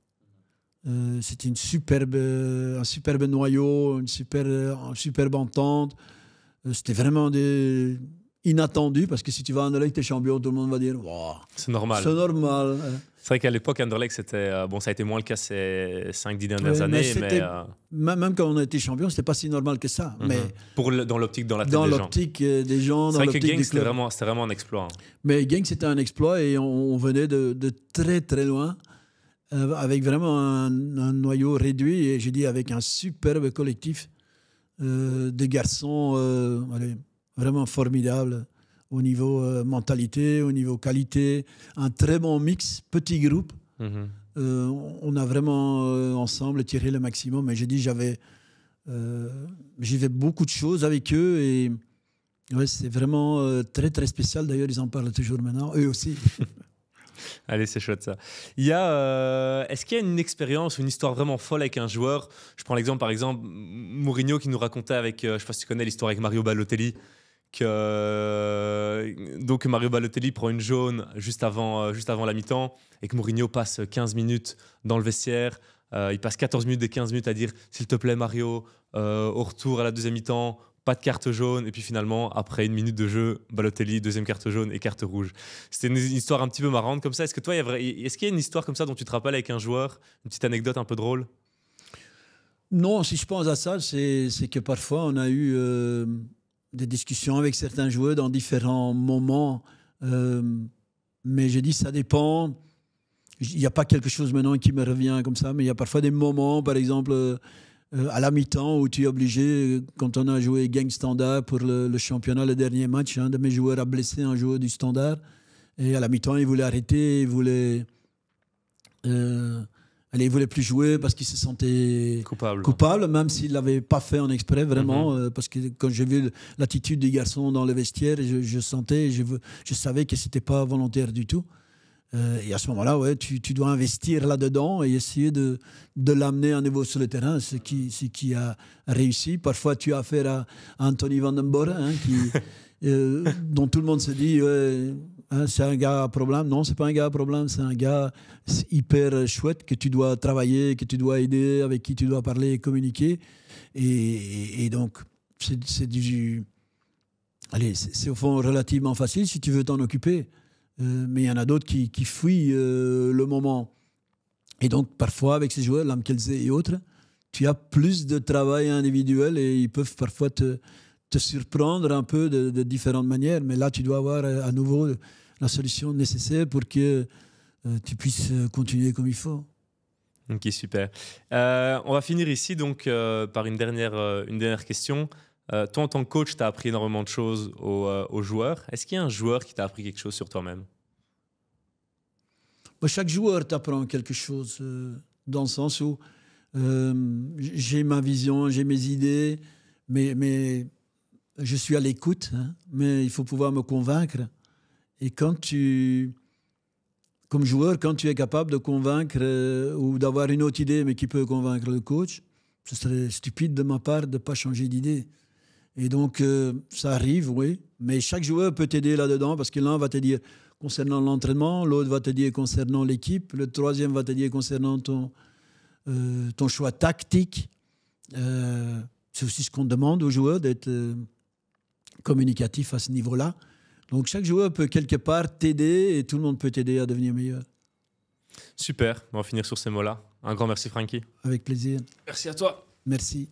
C'était un superbe noyau, une superbe entente. C'était vraiment inattendu parce que si tu vas à Anderlecht, tu es champion, tout le monde va dire wow, c'est normal. C'est normal. C'est vrai qu'à l'époque, Anderlecht, c'était ça a été moins le cas ces 5-10 dernières années. Même quand on a été champion, c'était pas si normal que ça. Mais dans l'optique, dans la tête des gens. Dans l'optique des gens. C'est vrai que Genk, c'était vraiment un exploit. Mais Genk, c'était un exploit et on venait de très très loin. Avec vraiment un noyau réduit et j'ai dit avec un superbe collectif de garçons vraiment formidables. au niveau mentalité, au niveau qualité. Un très bon mix, petit groupe. On a vraiment ensemble tiré le maximum. Et j'ai dit, j'ai fait beaucoup de choses avec eux et ouais, c'est vraiment très très spécial. D'ailleurs, ils en parlent toujours maintenant, eux aussi. Allez, c'est chouette ça. Est-ce qu'il y a une expérience ou une histoire vraiment folle avec un joueur? Je prends l'exemple, par exemple, Mourinho qui nous racontait avec, je ne sais pas si tu connais l'histoire avec Mario Balotelli, donc Mario Balotelli prend une jaune juste avant la mi-temps et que Mourinho passe 15 minutes dans le vestiaire. Il passe 14 minutes des 15 minutes à dire « S'il te plaît Mario, au retour à la deuxième mi-temps, pas de carte jaune ». Et puis finalement, après une minute de jeu, Balotelli, deuxième carte jaune et carte rouge. C'était une histoire un petit peu marrante comme ça. Est-ce qu'il y a une histoire comme ça dont tu te rappelles avec un joueur? Une petite anecdote un peu drôle? Non, si je pense à ça, c'est que parfois on a eu des discussions avec certains joueurs dans différents moments. Mais j'ai dit ça dépend. Il n'y a pas quelque chose maintenant qui me revient comme ça, mais il y a parfois des moments, par exemple, à la mi-temps, où tu es obligé, quand on a joué Gang Standard pour le championnat, le dernier match, un de mes joueurs a blessé un joueur du Standard. Et à la mi-temps, il voulait arrêter, il voulait plus jouer parce qu'il se sentait coupable, même s'il ne l'avait pas fait en exprès, vraiment. Parce que quand j'ai vu l'attitude des garçons dans le vestiaire, je sentais, je savais que ce n'était pas volontaire du tout. Et à ce moment-là, ouais, tu dois investir là-dedans et essayer de l'amener à nouveau sur le terrain, ce qui a réussi. Parfois, tu as affaire à Anthony Van den Borre, dont tout le monde se dit c'est un gars à problème. Non, c'est pas un gars à problème, c'est un gars hyper chouette que tu dois travailler, que tu dois aider, avec qui tu dois parler et communiquer. Et donc, c'est au fond relativement facile si tu veux t'en occuper. Mais il y en a d'autres qui fuient le moment. Et donc, parfois, avec ces joueurs, Lamkelze et autres, tu as plus de travail individuel et ils peuvent parfois te surprendre un peu de différentes manières. Mais là, tu dois avoir à nouveau la solution nécessaire pour que tu puisses continuer comme il faut. Ok, super. On va finir ici donc, par une dernière question. Toi, en tant que coach, tu as appris énormément de choses aux joueurs. Est-ce qu'il y a un joueur qui t'a appris quelque chose sur toi-même? Chaque joueur t'apprend quelque chose, dans le sens où j'ai ma vision, j'ai mes idées, mais je suis à l'écoute, mais il faut pouvoir me convaincre. Et comme joueur, quand tu es capable de convaincre ou d'avoir une autre idée, mais qui peut convaincre le coach, ce serait stupide de ma part de ne pas changer d'idée. Et donc, ça arrive, oui. Mais chaque joueur peut t'aider là-dedans parce que l'un va te dire concernant l'entraînement, l'autre va te dire concernant l'équipe, le troisième va te dire concernant ton choix tactique. C'est aussi ce qu'on demande aux joueurs, d'être communicatif à ce niveau-là. Donc, chaque joueur peut quelque part t'aider et tout le monde peut t'aider à devenir meilleur. Super. On va finir sur ces mots-là. Un grand merci, Frankie. Avec plaisir. Merci à toi. Merci.